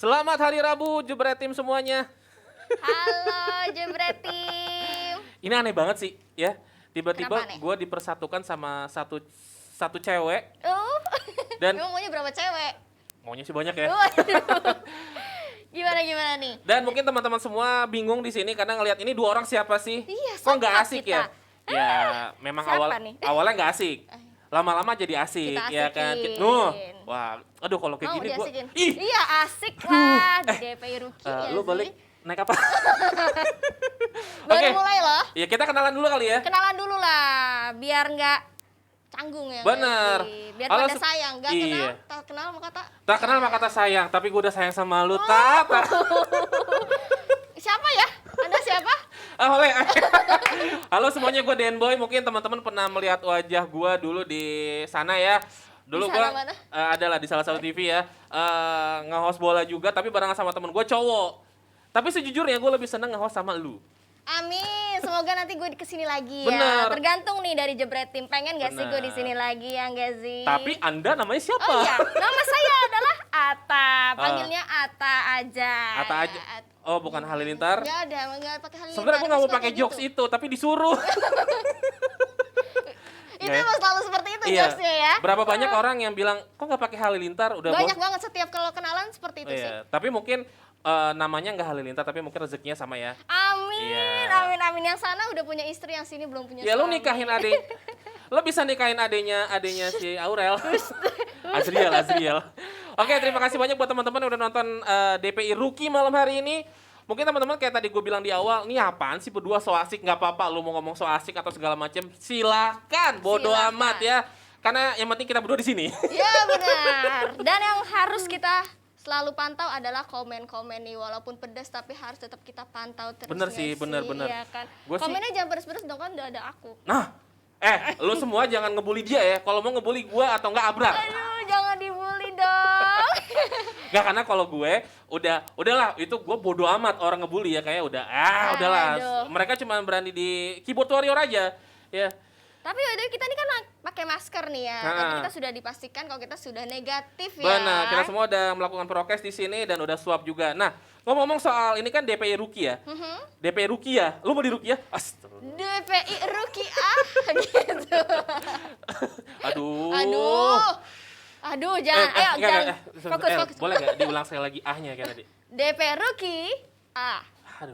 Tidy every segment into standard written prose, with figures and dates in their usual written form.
Selamat Hari Rabu, Jebret Tim semuanya. Halo Jebretim. Ini aneh banget sih, ya. Tiba-tiba Kenapa aneh? gue dipersatukan sama satu cewek Dan- Emang maunya berapa cewek? maunya sih banyak ya. Waduh. Gimana nih? Dan mungkin teman-teman semua bingung di sini karena ngelihat ini dua orang siapa sih? Iya, Kok nggak siapa asik kita? ya? Ya, memang Siapa nih? awalnya nggak asik. Lama-lama jadi asik, Kita ya kan? asikin. Wah, aduh kalau kayak Mau gini gue, diasikin? ih, Iya asik lah di eh, DPI Rookie ya lu sih. balik naik apa? Baru Oke. mulai loh. Ya kita kenalan dulu kali ya. Kenalan dulu lah, biar nggak canggung ya. Bener. nggak sih? Biar Halo, pada sayang, nggak iya. kenal, tak kenal sama kata. Tak kenal maka kata sayang, tapi gue udah sayang sama lu, Oh. tak. Siapa ya? Anda siapa? Ah, oleh. Halo semuanya, gue Denboy. Mungkin teman-teman pernah melihat wajah gue dulu di sana ya. Dulu Di gue sana mana? adalah di salah satu TV ya, nge-host bola juga, tapi barengan sama temen gue cowok. Tapi sejujurnya gue lebih seneng nge-host sama lu. Amin, semoga nanti gue kesini lagi Bener. ya. Tergantung nih dari Jebretim, pengen gak sih gue Bener. di sini lagi ya gak sih? Tapi Anda namanya siapa? Oh iya, nama saya adalah Ata, panggilnya Ata aja. Ata aja. Oh, bukan Halilintar. Gak ada, gak pakai halilintar. Sebenarnya gue nggak mau suka pakai kayak jokes gitu. itu, tapi disuruh. Itu Ya. emang selalu seperti itu Iya. jokesnya ya. Berapa banyak orang yang bilang kok nggak pakai Halilintar? Udah Banyak bos. banget setiap kalau kenalan seperti itu sih. Iya. Tapi mungkin namanya nggak Halilintar, tapi mungkin rezekinya sama ya. Amin, Iya. amin. Yang sana udah punya istri, yang sini belum punya Ya lu suami. nikahin adik. Lo bisa nikahin adenya si Aurel. Azriel. Oke, terima kasih banyak buat teman-teman yang udah nonton DPI Rookie malam hari ini. Mungkin teman-teman kayak tadi gue bilang di awal, ini apaan sih berdua so asik? Nggak apa-apa lu mau ngomong so asik atau segala macem, silakan, bodo Silakan. amat ya. Karena yang penting kita berdua di sini. Ya benar. Dan yang harus kita selalu pantau adalah komen-komen nih, walaupun pedas tapi harus tetap kita pantau terus. Bener nggak sih, bener. Iya kan. Gua sih- Komennya jangan pedas-pedas dong, kan udah ada aku. Nah, lu semua jangan ngebully dia ya. Kalau mau ngebully gue atau enggak abrak. Aduh, jangan dibully dong. Enggak, karena kalau gue udahlah itu gue bodo amat orang ngebully ya, kayak udahlah. Aduh. Mereka cuma berani di keyboard warrior aja. Ya. Tapi yaudah, kita ini kan pakai masker nih ya. Ha. Tapi kita sudah dipastikan kalau kita sudah negatif ya. Benar, kita semua udah melakukan prokes di sini dan udah swab juga. Nah, ngomong-ngomong soal ini kan DPI Rookie ya. DPI Rookie ya. Lu mau di Rookie ya? Astaga. DPI Rookie gitu. Aduh. Aduh, jangan. Ayo, jangan. Fokus. Boleh nggak diulang sekali lagi ahnya kayak tadi? DPI Rookie. Aduh.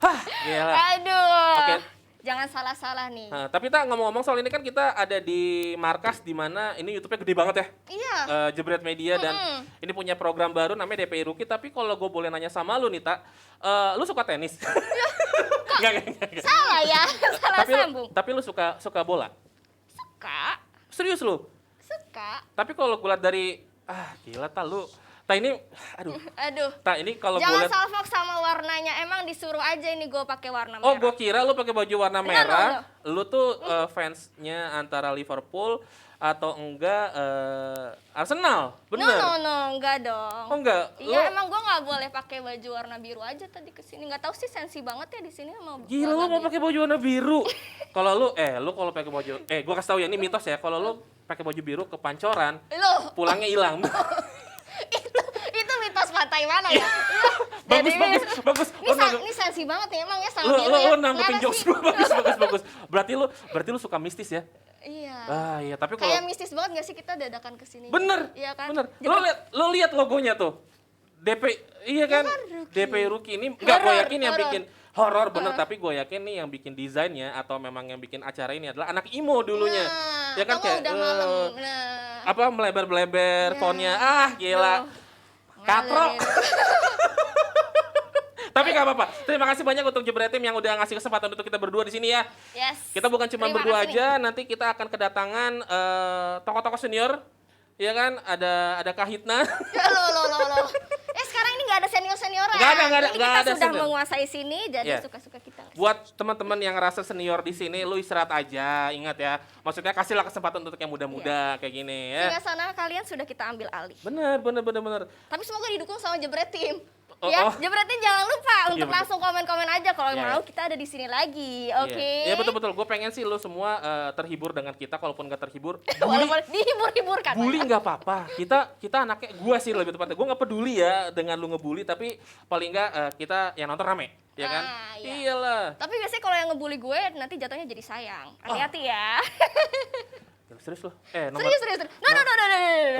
Hah, gila. Aduh. Oke. Jangan salah-salah nih. Nah, tapi tak ngomong-ngomong soal ini kan kita ada di markas di mana ini YouTube-nya gede banget ya. Iya. Jebret Media dan ini punya program baru namanya DPI Rookie. Tapi kalau gue boleh nanya sama lu nih, Tak, lu suka tenis? Enggak. Salah ya. Salah Tapi sambung. tapi lu suka bola? Suka. Serius lu? Suka. Tapi kalau gue lihat dari gila Tak, lu ini Aduh. Tak, ini kalau gue Jangan lihat, salfok sama warnanya. Emang disuruh aja ini gue pakai warna oh merah. gue kira lu pakai baju warna Enggak, merah. enggak. Lu tuh fansnya antara Liverpool atau enggak Arsenal, bener? No, enggak dong. Oh enggak? Iya, emang gue nggak boleh pakai baju warna biru aja tadi kesini. Nggak tahu sih, sensi banget ya di sini sama Gila, lu warna mau biru. pakai baju warna biru. Kalau lu kalau pakai baju gua kasih tahu ya, ini mitos ya. Kalau lu pakai baju biru ke pancoran, Loh, pulangnya hilang. itu mitos pantai mana ya? bagus. Ini sensi banget ya emang ya sama Lu biru ya. lu nanggepin Kenapa jokes sih? gua bagus. Berarti lu suka mistis ya? Iya. Iya, tapi kalau Kayak mistis banget gak sih kita dadakan kesini? bener. Iya kan? Bener. Lu lihat logonya tuh. iya kan? Rookie. DP Rookie ini enggak, gue Horor, yakin yang horor. bikin horor bener, tapi gue yakin nih yang bikin desainnya atau memang yang bikin acara ini adalah anak imo dulunya. Nah, Ya kan kamu kayak udah malam. Nah. apa melebar-lebar Ya. fontnya. Gila. Loh, Katrok. ngalerin. Tapi gak apa-apa. Terima kasih banyak untuk Jebretim yang udah ngasih kesempatan untuk kita berdua di sini ya. Yes. Kita bukan cuma Terima berdua kasih aja, nanti kita akan kedatangan tokoh-tokoh senior. Iya kan? Ada Kahitna. Loh. Sekarang ini nggak ada senior-senioran. Nggak ada, Ini nggak kita ada sudah senior. menguasai sini, jadi Iya. suka-suka kita. Buat teman-teman yang ngerasa senior di sini, lu istirahat aja. Ingat ya, maksudnya kasihlah kesempatan untuk yang muda-muda kayak gini ya. Sehingga sana kalian sudah kita ambil alih. Bener. Tapi semoga didukung sama Jebretim. Ya, berarti jangan lupa untuk betul. langsung komen-komen aja kalau Iya, mau iya. kita ada di sini lagi. Oke. Iya betul. Gue pengen sih lo semua terhibur dengan kita. Kalaupun nggak terhibur, Walaupun dihibur-hiburkan. bully nggak apa-apa. Kita anaknya, gue sih lebih tepatnya. Gue nggak peduli ya dengan lu ngebully, tapi paling nggak kita yang nonton rame, ya kan? Iya. Iyalah. Tapi biasanya kalau yang ngebully gue nanti jatuhnya jadi sayang. Hati-hati ya. Serius lo? Serius. No.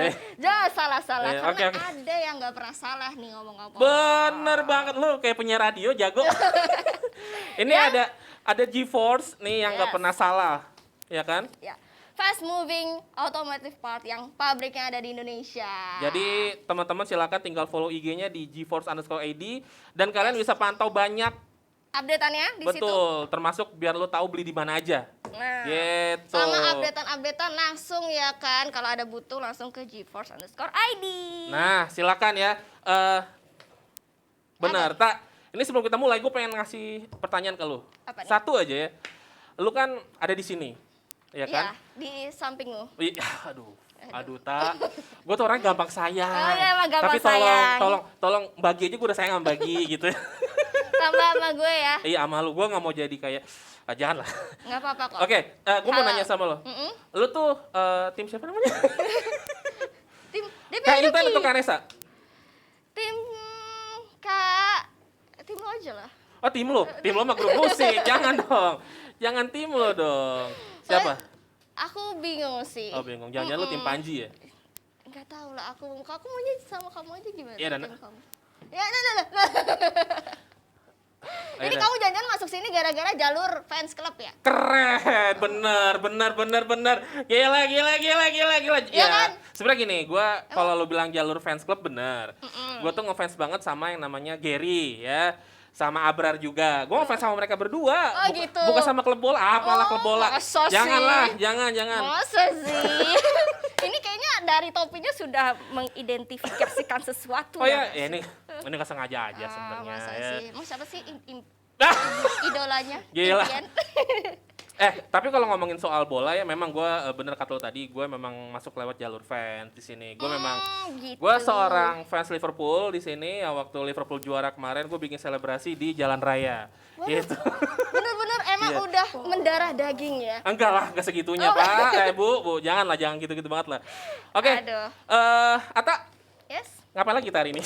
Eh. Jangan salah-salah. Oke, Karena oke. ada yang nggak pernah salah nih ngomong-ngomong. Bener banget lu kayak penyiar radio jago. Ini ada GeForce nih yang nggak Yes. pernah salah, ya kan? Ya. Fast moving automotive part yang pabriknya ada di Indonesia. Jadi teman-teman silakan tinggal follow IG-nya di GeForce_ID dan kalian bisa pantau banyak. Update-annya di situ. Betul, termasuk biar lu tahu beli di mana aja. Nah, Gitu. sama updatean langsung ya kan. Kalau ada butuh langsung ke GeForce_ID. Nah, silakan ya. Benar, tak. Ini sebelum kita mulai, gue pengen ngasih pertanyaan ke lu. Apa nih? Satu aja ya. Lu kan ada di sini, ya kan? Iya, di sampingmu. Aduh, tak. Gue tuh orang gampang sayang. Oh iya, emang gampang Tapi tolong, sayang. tolong bagi aja, gue udah sayang sama bagi gitu. Tambah sama gue ya. Iya, sama lu. Gue nggak mau jadi kayak, jangan lah. Nggak apa-apa kok. Oke, gue mau Halo. nanya sama lo. Mm-mm. Lu tuh tim siapa namanya? Tim DP Kak Intan Ruki. atau Kak Nesa? Tim tim lo aja lah. Oh, tim lo mah grup musik. Jangan dong. Jangan tim lo dong. Siapa? Aku bingung sih. Oh, bingung. Jangan lu tim Panji ya? Nggak tahu lah, aku maunya sama kamu aja gimana? Iya, Dana. tim kamu. Ya, nah. Jadi Ayo, kamu jangan masuk sini gara-gara jalur fans club ya? Keren, bener. Gila. Iya kan? Sebenarnya gini, gue kalau lo bilang jalur fans club bener. Gue tuh ngefans banget sama yang namanya Gary ya, sama Abrar juga. Gue ngefans sama mereka berdua. Oh, gitu. Bukan sama klub bola, apalah klub bola. masa sih? Janganlah, jangan. Masa sih? Ini kayaknya dari topinya sudah mengidentifikasikan sesuatu. Oh ya, ini nggak sengaja aja sebenarnya. Masa Ya. sih? Mau siapa sih Ah! idolanya? Gila. Impian? Tapi kalau ngomongin soal bola ya memang gue bener kata lo tadi, gue memang masuk lewat jalur fans di sini. Gue memang gitu. gue seorang fans Liverpool di sini. Ya, waktu Liverpool juara kemarin gue bikin selebrasi di Jalan Raya. Waduh. Gitu. Bener-bener emang Iya. udah mendarah daging ya? Enggak lah, enggak segitunya Pak. Bu, jangan gitu-gitu banget lah. Oke. Aduh. Ata, Yes. ngapain lagi kita hari ini?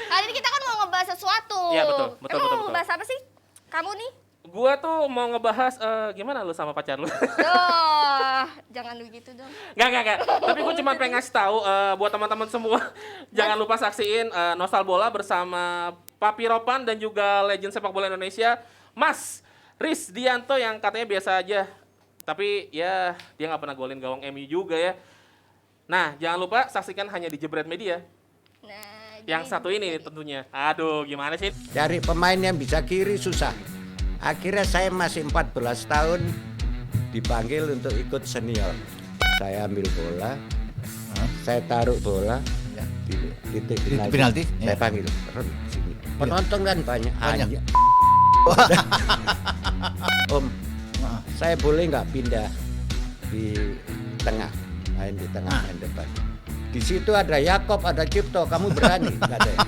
Kali ini kita kan mau ngebahas sesuatu. Iya, betul. Emang mau ngebahas apa sih? Kamu nih? Gua tuh mau ngebahas gimana lu sama pacar lu? Duh, jangan begitu dong. Enggak. Tapi gue cuma pengen ngasih tahu buat teman-teman semua, jangan lupa saksiin Nostal Bola bersama Papi Ropan dan juga legend sepak bola Indonesia, Mas Riz Dianto yang katanya biasa aja. Tapi ya dia nggak pernah golin gawang MU juga ya. Nah, jangan lupa saksikan hanya di Jebret Media. Nah, Yang satu ini tentunya. Aduh, gimana sih? Cari pemain yang bisa kiri susah. Akhirnya saya masih 14 tahun dipanggil untuk ikut senior. Saya ambil bola, saya taruh bola di titik Di penalti. penalti, Saya ya. panggil, "Ron, sini." Penonton kan banyak. Banyak. Anjir. Om, saya boleh nggak pindah di tengah, main di tengah, main depan. Di situ ada Yakob, ada Cipto, kamu berani? Katanya.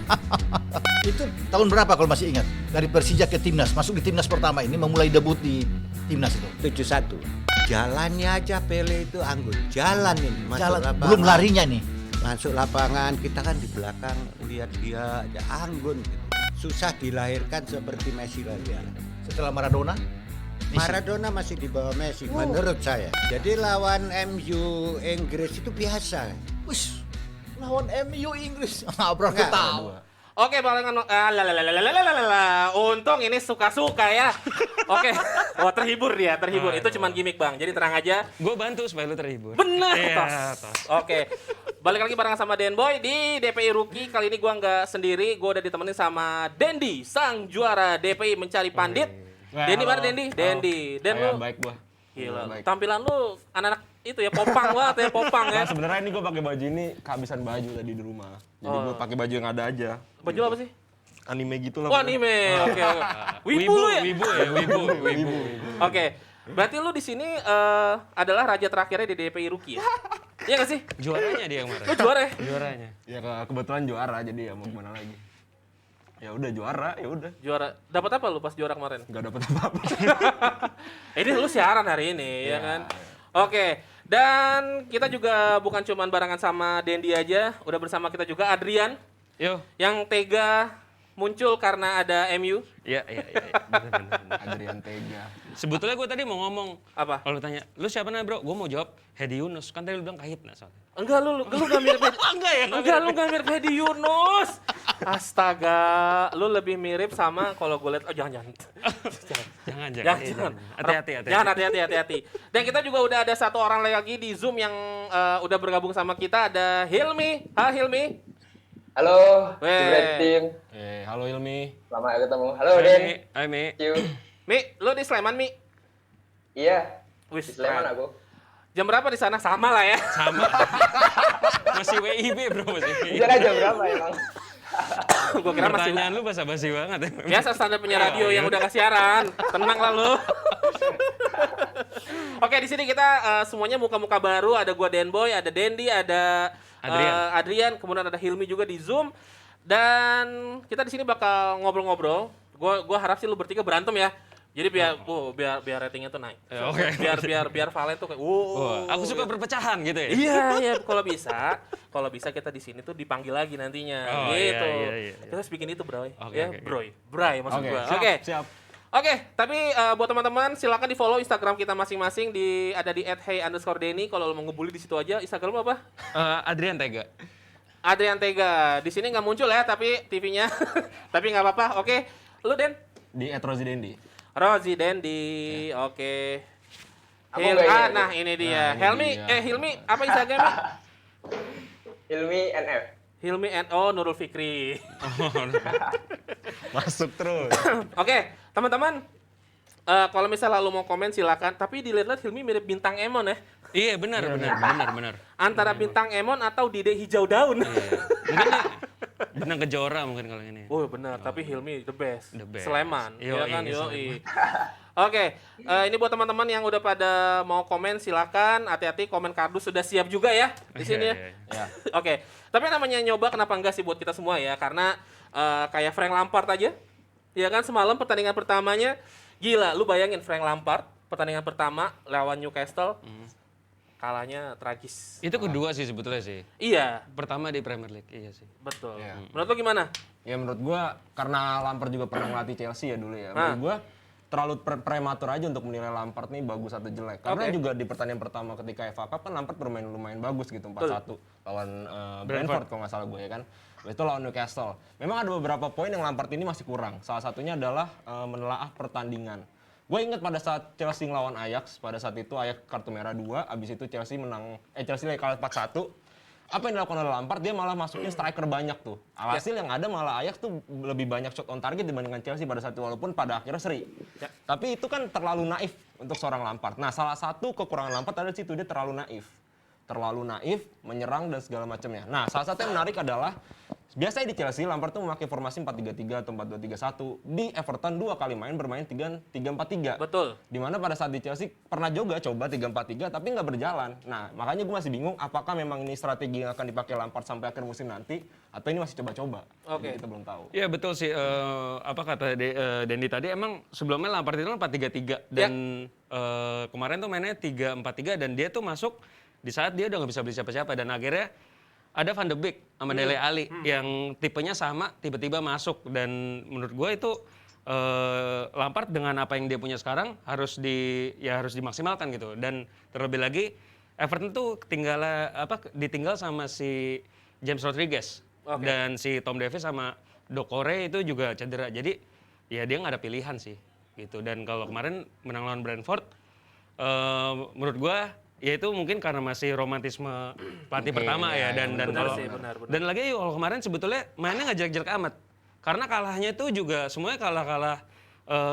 Itu tahun berapa kalau masih ingat? Dari Persija ke Timnas, masuk di Timnas pertama ini, memulai debut di Timnas itu. 71. Jalannya aja Pele itu anggun. Jalan ini, masuk Jalan, lapangan. belum larinya nih. Masuk lapangan, kita kan di belakang lihat dia aja anggun. Susah dilahirkan seperti Messi lagi. Setelah Maradona, Messi. Maradona masih di bawah Messi menurut saya. Jadi lawan MU Inggris itu biasa. Wih, lawan MU Inggris. Abrar Enggak, ketawa. Oke, barengan untung ini suka-suka ya. Oke. Oh, terhibur dia, terhibur. Itu cuman gimmick, Bang. Jadi tenang aja. Gue bantu supaya lu terhibur. Bener, Iya, tos. Oke. Balik lagi bareng sama Den Boy di DPI Rookie. Kali ini gua nggak sendiri, gua udah ditemenin sama Dendi, sang juara DPI mencari pandit. Wah, Dendi halo. mana Dendi? Halo. Dendi. Den Kayak lu baik gua. gila. Baik. Tampilan lu anak-anak itu ya popang banget ya, popang ya. Nah, sebenarnya ini gue pakai baju ini kehabisan baju tadi di rumah. Jadi gue pakai baju yang ada aja. Baju apa sih? Anime gitu lah. Oh, pokoknya. anime. Oke. Wibu lu ya? Wibu. Oke. Berarti lu di sini adalah raja terakhirnya di DPI Rookie ya? Iya nggak sih? Juaranya dia kemarin. Lu juara ya? Juaranya. Ya kebetulan juara jadi ya mau gimana lagi. Ya udah juara, ya udah. Juara. Dapat apa lu pas juara kemarin? Nggak dapet apa-apa. Ini lu siaran hari ini ya kan? Oke. Dan kita juga bukan cuman barengan sama Dendi aja, udah bersama kita juga Adrian Yo. yang tega muncul karena ada MU. Iya. Bener. Adrian Tega. Sebetulnya gue tadi mau ngomong. Apa? Kalau tanya, lu siapa nih bro? Gue mau jawab Hedi Yunus. Kan tadi lu bilang Kahitna soalnya. Enggak lu gak mirip Hedi. Enggak ya? Enggak, lu gak mirip Hedi Yunus. Astaga, lu lebih mirip sama kalau gue lihat jangan. Jangan. Hati-hati. Jangan hati-hati. Dan kita juga udah ada satu orang lagi di Zoom yang udah bergabung sama kita, ada Hilmi. Hilmi. Halo, Weh. Jebret Team. Halo Ilmi. Lama gak ketemu. Halo, Den. Hai Mi. Thank you. Mi, lu di Sleman, Mi? Iya, Wis, di Sleman keren. aku. Jam berapa di sana? Sama lah ya. Sama. Masih WIB bro, masih Di WIB. sana jam berapa emang? Gua kira masih Pertanyaan lu basa-basi banget ya. biasa standar penyiar radio yang udah gak siaran. Tenang lah lu. Oke, di sini kita semuanya muka-muka baru. Ada gua Denboy, ada Dendi, ada Adrian, kemudian ada Hilmi juga di Zoom. Dan kita di sini bakal ngobrol-ngobrol. Gua harap sih lu bertiga berantem ya. Jadi biar ratingnya tuh naik. Oke. Biar Valen tuh kayak Aku suka perpecahan gitu ya. Iya, kalau bisa kita di sini tuh dipanggil lagi nantinya, Oh, gitu. iya. Kita harus bikin itu, Bro. Oke, Ya, oke. Bray maksud Oke, gua. siap, Oke. siap. Oke, tapi buat teman-teman silakan di-follow Instagram kita masing-masing ada di @hey_denny. Kalau lo mau ngebully di situ aja. Instagram lo apa? Adrian Tega. Adrian Tega. Di sini nggak muncul ya, tapi TV-nya. Tapi nggak apa-apa. Oke. Lu Den? Di @rozidendi. Rozi Dendi. Oke. Aku nggak ingat, Nah, ini dia. Nah, ini Helmi, dia. Hilmi, apa Instagramnya? Hilmi NF. Hilmi Nurul Fikri. Masuk terus. Oke, teman-teman. Kalau misalnya lu mau komen silakan. Tapi dilihat-lihat Hilmi mirip bintang Emon ya. Iya benar. Antara bintang Emon atau Dide Hijau Daun. Mungkin benang kejora mungkin kalau ini. Oh benar, tapi Hilmi the best. The best. Sleman, Yoi, ya kan? Yoi. Sleman. Oke, ini buat teman-teman yang udah pada mau komen silakan. Hati-hati, komen kardus sudah siap juga ya di sini ya. Iya. Ya. Oke, tapi namanya nyoba kenapa enggak sih buat kita semua ya? Karena kayak Frank Lampard aja, ya kan semalam pertandingan pertamanya gila. Lu bayangin Frank Lampard pertandingan pertama lawan Newcastle kalahnya tragis. Itu kedua sih sebetulnya sih. Iya, Pertama di Premier League, iya sih. betul. Iya. Menurut lu gimana? Ya menurut gua karena Lampard juga pernah ngelatih Chelsea ya dulu ya. Menurut gua terlalu prematur aja untuk menilai Lampard nih bagus atau jelek. Karena juga di pertandingan pertama ketika FA Cup kan Lampard bermain lumayan bagus gitu 4-1 lawan Brentford kalau nggak salah gue ya kan. Itu lawan Newcastle. Memang ada beberapa poin yang Lampard ini masih kurang. Salah satunya adalah menelaah pertandingan. Gue inget pada saat Chelsea ngelawan Ajax, pada saat itu Ajax kartu merah 2, abis itu Chelsea Chelsea kalah 4-1. Apa yang dilakukan oleh Lampard? Dia malah masukin striker banyak tuh. Alhasil yang ada malah Ajax tuh lebih banyak shot on target dibandingkan Chelsea pada saat itu, walaupun pada akhirnya seri. Ya. Tapi itu kan terlalu naif untuk seorang Lampard. Nah, salah satu kekurangan Lampard adalah situ, dia terlalu naif. Terlalu naif, menyerang dan segala macamnya. Nah, salah satu yang menarik adalah biasanya di Chelsea Lampard tuh memakai formasi 4-3-3 atau 4-2-3-1. Di Everton 2 kali main bermain 3-4-3. Betul. Dimana pada saat di Chelsea pernah juga coba 3-4-3 tapi nggak berjalan. Nah, makanya gue masih bingung apakah memang ini strategi yang akan dipakai Lampard sampai akhir musim nanti atau ini masih coba-coba. Oke. Jadi kita belum tahu. Iya betul sih, apa kata Dendi tadi, emang sebelumnya Lampard itu 4-3-3 dan kemarin tuh mainnya 3-4-3 dan dia tuh masuk di saat dia udah nggak bisa beli siapa-siapa dan akhirnya ada Van de Beek sama Dele Alli yang tipenya sama tiba-tiba masuk dan menurut gue itu Lampard dengan apa yang dia punya sekarang harus dimaksimalkan gitu dan terlebih lagi Everton tuh ditinggal sama si James Rodriguez dan si Tom Davies sama Doucouré itu juga cedera jadi ya dia nggak ada pilihan sih gitu dan kalau kemarin menang lawan Brentford menurut gue ya itu mungkin karena masih romantisme pelatih pertama ya dan benar kalau sih, benar. dan lagi kalau kemarin sebetulnya mainnya nggak jelek-jelek amat karena kalahnya itu juga semuanya kalah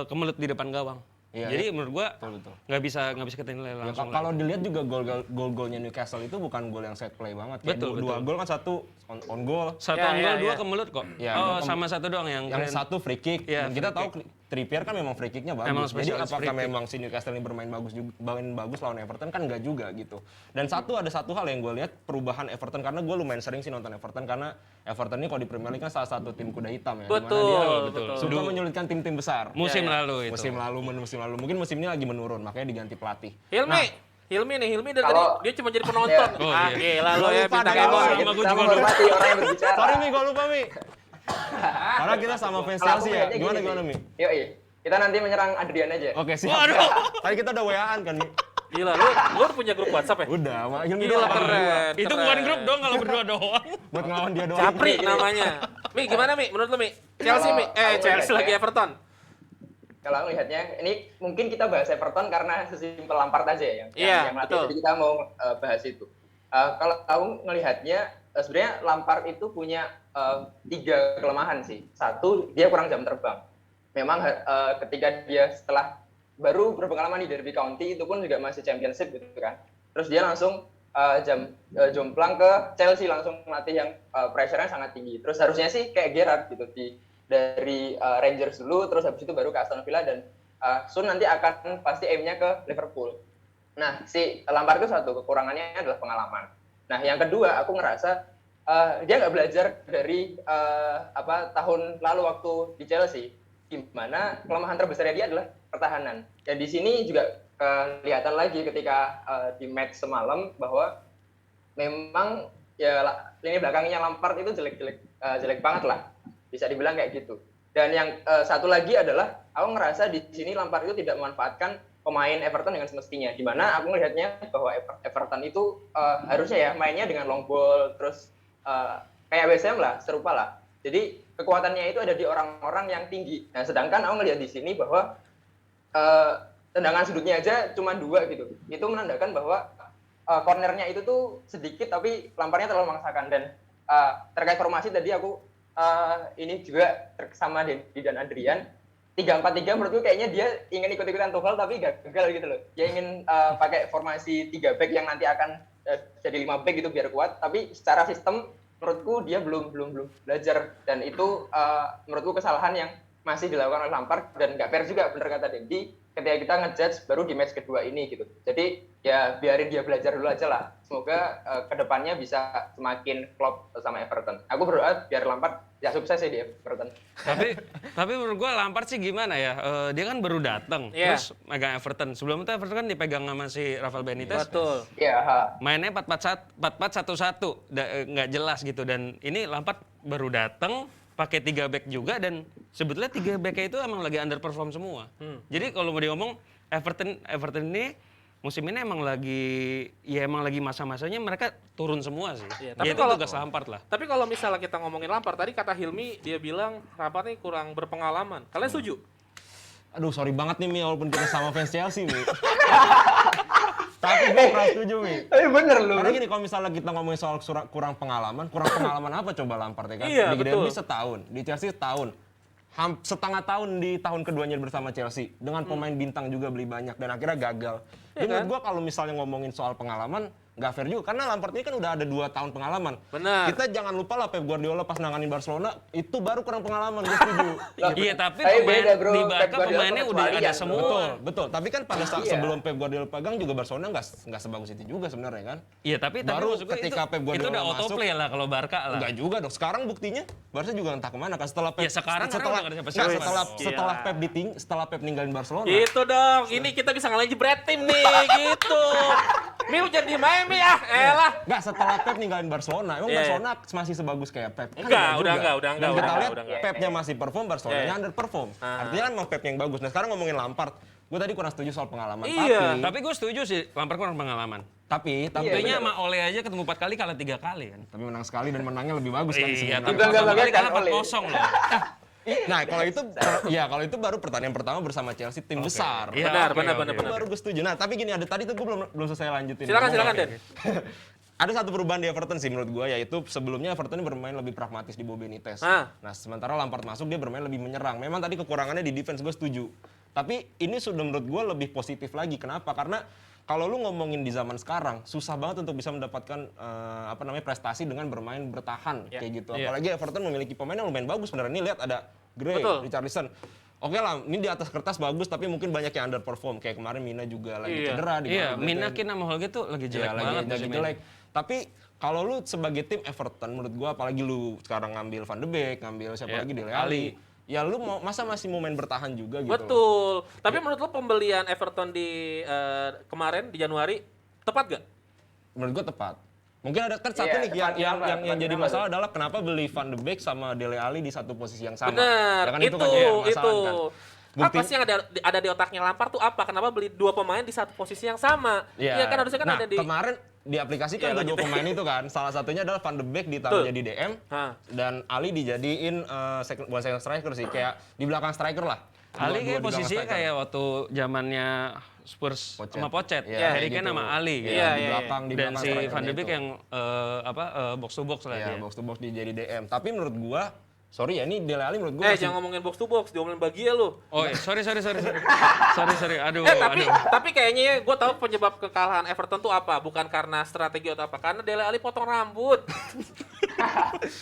kemelut di depan gawang. Iya, Jadi iya. menurut gua Betul. nggak bisa kita nilai Ya, langsung. kalau dilihat juga gol-golnya Newcastle itu bukan gol yang set play banget. Kayak Betul, dua betul. gol kan satu on goal. satu Ya, on goal, ya, dua ya. kemelut kok. Ya, oh dua sama satu doang yang Yang keren. satu free kick. Iya, Dan kita free tahu Trippier kan memang free kicknya Emang bagus. Jadi spesialis apakah free kick. memang si Newcastle ini bermain bagus lawan Everton kan enggak juga gitu. Dan ada satu hal yang gue lihat perubahan Everton karena gue lumayan sering sih nonton Everton karena Everton ini kalau di Premier League kan salah satu tim kuda hitam ya. Dimana dia suka menyulitkan tim-tim besar. Musim lalu itu. Musim lalu. Mungkin musim ini lagi menurun makanya diganti pelatih. Hilmi dari Kalau- tadi dia cuma jadi penonton. Iya. Oh, Gila lo Gua ya lupa, bintang Dek. Emon. Sama gua Kita juga menghormati orang yang berbicara. Sorry Mi, gue lupa Mi. Karena kita sama fans Kalau aku Chelsea ya. melihatnya Gimana gini, Mi? Yoi. Kita nanti menyerang Adrian aja. Oke siap. Waduh. Tadi kita udah WA-an kan Mi? Gila lu udah punya grup WhatsApp ya? Udah, Hilmi Gila doang. keren. Itu bukan grup dong kalau berdua doang. Buat ngelawan dia doang. Capri namanya. Mi gimana Mi? Menurut lu Mi? Chelsea Mi? Kalau Chelsea aku lagi lihatnya- Everton. Kalau aku lihatnya, ini mungkin kita bahas Everton karena sesimpel Lampard aja ya, Iya, yang latih. betul. Jadi kita mau bahas itu. Kalau aku ngelihatnya, sebenarnya Lampard itu punya 3 kelemahan sih. Satu, dia kurang jam terbang. Memang ketika dia setelah baru berpengalaman di Derby County itu pun juga masih Championship gitu kan. Terus dia langsung jomplang ke Chelsea, langsung melatih yang pressure-nya sangat tinggi. Terus harusnya sih kayak Gerrard gitu dari Rangers dulu, terus habis itu baru ke Aston Villa dan Sun nanti akan pasti aim-nya ke Liverpool. Nah, si Lampard itu satu kekurangannya adalah pengalaman. Nah, yang kedua aku ngerasa dia nggak belajar dari tahun lalu waktu di Chelsea, di mana kelemahan terbesarnya dia adalah pertahanan. Dan di sini juga kelihatan lagi ketika di match semalam bahwa memang ya lini belakangnya Lampard itu jelek banget lah, bisa dibilang kayak gitu. Dan yang satu lagi adalah aku ngerasa di sini Lampard itu tidak memanfaatkan pemain Everton dengan semestinya, di mana aku melihatnya bahwa Everton itu harusnya ya mainnya dengan long ball, terus kayak West Ham lah, serupa lah. Jadi kekuatannya itu ada di orang-orang yang tinggi. Nah, sedangkan aku melihat di sini bahwa tendangan sudutnya aja cuma 2 gitu. Itu menandakan bahwa cornernya itu tuh sedikit tapi Lampardnya terlalu memaksakan. Dan terkait formasi tadi aku ini juga sama Dendi dan Adrian, 3-4-3 menurutku kayaknya dia ingin ikut-ikutan Tuchel tapi gagal gitu loh. Dia ingin pakai formasi 3 back yang nanti akan jadi 5 back gitu biar kuat, tapi secara sistem menurutku dia belum belajar, dan itu menurutku kesalahan yang masih dilakukan oleh Lampard dan nggak fair juga, bener kata Dendi, ketika kita ngejudge baru di match kedua ini gitu. Jadi ya biarin dia belajar dulu aja lah. Semoga kedepannya bisa semakin klop sama Everton. Aku berdoa biar Lampard ya sukses ya di Everton. Tapi menurut gua Lampard sih gimana ya? Dia kan baru datang, Iya. terus megang Everton. Sebelum itu Everton kan dipegang sama si Rafael Benitez. Betul. Iya. Mainnya 4-4-1-1, nggak jelas gitu. Dan ini Lampard baru datang, pakai 3 back juga, dan sebetulnya 3 back itu emang lagi underperform semua. Jadi kalau mau ngomong Everton ini musim ini emang lagi masa-masanya mereka turun semua sih. Iya, Tapi tapi itu kalau- tugas Lampard lah. Tapi kalau misalnya kita ngomongin Lampard, tadi kata Hilmi, dia bilang Lampard ini kurang berpengalaman. Kalian setuju? Aduh, sorry banget nih Mi, walaupun kita sama fans Chelsea Mi. Tapi gue kurang setuju Mi. Tapi bener loh. Karena gini, kalau misalnya kita ngomongin soal kurang pengalaman apa coba Lampard ya kan? Iya, Di betul. Derby setahun, di Chelsea setahun. Setengah tahun di tahun keduanya bersama Chelsea. Dengan pemain bintang juga beli banyak dan akhirnya gagal. Jadi menurut gue kalau misalnya ngomongin soal pengalaman, nggak fair juga. Karena Lampard ini kan udah ada 2 tahun pengalaman. Benar. Kita jangan lupa lah Pep Guardiola pas nanganin Barcelona, itu baru kurang pengalaman, gue setuju. Iya, tapi Tapi pemain beda, bro. di Pep Barca Guardiola pemainnya udah pengecualian, ada bro. semua. Betul. Tapi kan pada saat Iya. sebelum Pep Guardiola pegang juga Barcelona nggak sebagus itu juga sebenarnya kan. Iya, tapi Baru maksud gua ketika Pep itu Guardiola udah masuk, autoplay lah kalau Barca lah. Enggak juga dong. Sekarang buktinya Barca juga entah kemana kan setelah Pep. Ya, sekarang karena udah nggak ada siapa-siapa. Setelah Pep ninggalin Barcelona. Gitu dong. Ini kita bisa ngalahin jebret tim nih, gitu. Mi lu jangan diem aja, Mi. Elah. Enggak, setelah Pep ninggalin Barcelona. Emang Iya, Barcelona masih sebagus kayak Pep? Kan Enggak, juga. udah enggak. Dan kita lihat udah enggak. Pepnya masih perform, Barcelonanya Iya. underperform. Artinya kan emang Pepnya yang bagus. Nah sekarang ngomongin Lampard, gue tadi kurang setuju soal pengalaman. Iya. Tapi gue setuju sih, Lampard kurang pengalaman. Tapi Tentunya sama Ole aja ketemu 4 kali, kalah 3 kali kan. tapi menang sekali dan menangnya lebih bagus kan. Iya, sebenarnya. tapi Enggak, pertama kali kan, kalah Ole. 4-0 loh. Nah, kalau itu baru pertandingan pertama bersama Chelsea tim besar. Iya, Benar, oke, benar, oke. benar. Baru gue setuju. Nah, tapi gini, tadi tuh gue belum selesai lanjutin. Silakan, Den. Ada satu perubahan di Everton sih menurut gue, yaitu sebelumnya Everton ini bermain lebih pragmatis di bawah Benitez. Ah. Nah, sementara Lampard masuk dia bermain lebih menyerang. Memang tadi kekurangannya di defense, gue setuju. Tapi ini sudah menurut gue lebih positif lagi. Kenapa? Karena kalau lu ngomongin di zaman sekarang, susah banget untuk bisa mendapatkan prestasi dengan bermain bertahan kayak gitu. Iya. Apalagi Everton memiliki pemain yang lumayan bagus sebenarnya. Ini lihat ada Gray, Betul. Richarlison. oke lah, ini di atas kertas bagus tapi mungkin banyak yang underperform. Kayak kemarin Mina juga lagi Iya. cedera di Iya, Mina Kin sama Holge tuh lagi jelek banget lagi musim ini. jelek. Tapi kalau lu sebagai tim Everton menurut gua apalagi lu sekarang ngambil Van de Beek, ngambil siapa Iya, lagi Dele Ali. Alli. Ya lu masa masih mau main bertahan juga gitu. Betul. Tapi menurut lo pembelian Everton di kemarin di Januari tepat gak? Menurut gua tepat. Mungkin ada kan satu Iya, nih tepat. yang Tepat jadi kenapa masalah adalah kenapa beli Van de Beek sama Dele Alli di satu posisi yang sama. Bener, Ya kan itu, kan jadi masalah itu. kan. Apa Bukti- sih yang ada di otaknya Lampard tuh apa? Kenapa beli dua pemain di satu posisi yang sama? Iya kan harusnya kan nah, ada di... kemarin diaplikasikan Iya, tuh dua lanjut. pemain itu kan. Salah satunya adalah Van de Beek ditaruh Betul. jadi DM Hah. dan Ali dijadiin bukan second striker sih, kayak di belakang striker lah. Ali kayak Dua di belakang posisinya striker. kayak waktu zamannya Spurs Pochet. sama Pochet, Iya, Harry Kane gitu. sama Ali gitu. Iya, di iya, belakang di Dan belakang si strikernya Van de Beek itu. yang box to box lah Iya, dia. box to box jadi DM. Tapi menurut gua, sorry ya ini Dele Alli menurut gua masih- jangan ngomongin box to box, diomongin bagia lu. Oh, iya, sorry. Sorry. Aduh, Tapi aduh. tapi kayaknya gue tahu penyebab kekalahan Everton tuh apa? Bukan karena strategi atau apa? Karena Dele Alli potong rambut.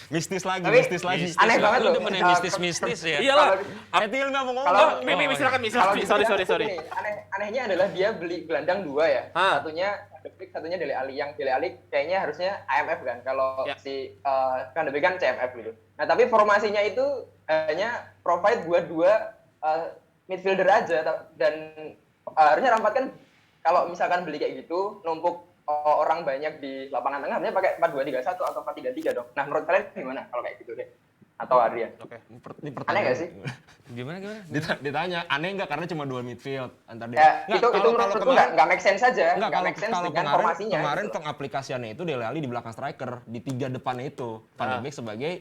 mistis lagi, Tapi mistis lagi. aneh banget Lu loh. demen yang mistis-mistis ya. Iyalah. Etil nggak mau Kalau- ngomong. Mimi silakan Mimi. Kalau Sorry. dibilang gini, anehnya adalah dia beli gelandang 2 ya. Hah. Satunya Van de Beek, satunya Dele Alli. Yang Dele Alli kayaknya harusnya AMF kan. Kalau Ya. si Van de Beek kan CMF gitu. Nah, tapi formasinya itu hanya provide buat 2 midfielder aja dan harusnya Lampard kan kalau misalkan beli kayak gitu numpuk orang banyak di lapangan tengah harusnya pakai 4-2-3-1 atau 4-3-3 dong. Nah, menurut kalian gimana kalau kayak gitu deh? Atau Adrian? Ini Aneh nggak sih? Gimana? Ditanya, aneh nggak karena cuma 2 midfield antar dia. Ya, Nggak, itu menurutku nggak make sense saja. Enggak, Nggak make sense kalau dengan kemarin, formasinya. kemarin gitu. pengaplikasiannya itu Dele Alli di belakang striker, di 3 depannya itu. Van de Beek sebagai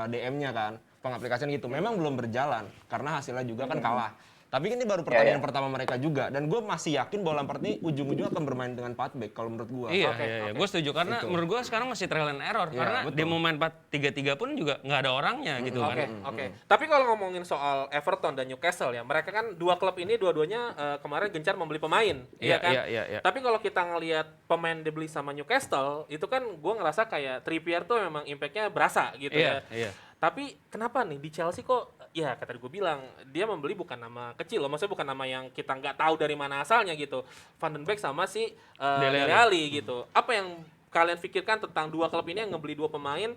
DM-nya kan. Pengaplikasian gitu. Memang belum berjalan, karena hasilnya juga kan kalah. Tapi ini baru pertandingan pertama mereka juga. Dan gue masih yakin bahwa Lampard ini ujung-ujungnya akan bermain dengan 4 back kalau menurut gue. Iya. Gue setuju karena menurut gue sekarang masih trial and error Iya, karena betul. dia mau main 4-3-3 pun juga nggak ada orangnya gitu Oke, kan. oke. Tapi kalau ngomongin soal Everton dan Newcastle ya, mereka kan dua klub ini dua-duanya kemarin gencar membeli pemain, Iya, kan? iya. Tapi kalau kita ngelihat pemain dibeli sama Newcastle, itu kan gue ngerasa kayak Trippier tuh memang impact-nya berasa gitu ya. Iya. Tapi kenapa nih di Chelsea kok, ya kata gue bilang, dia membeli bukan nama kecil loh, maksudnya bukan nama yang kita nggak tahu dari mana asalnya gitu. Van den Beek sama si Dele Alli gitu. Apa yang kalian pikirkan tentang dua klub ini yang ngebeli dua pemain,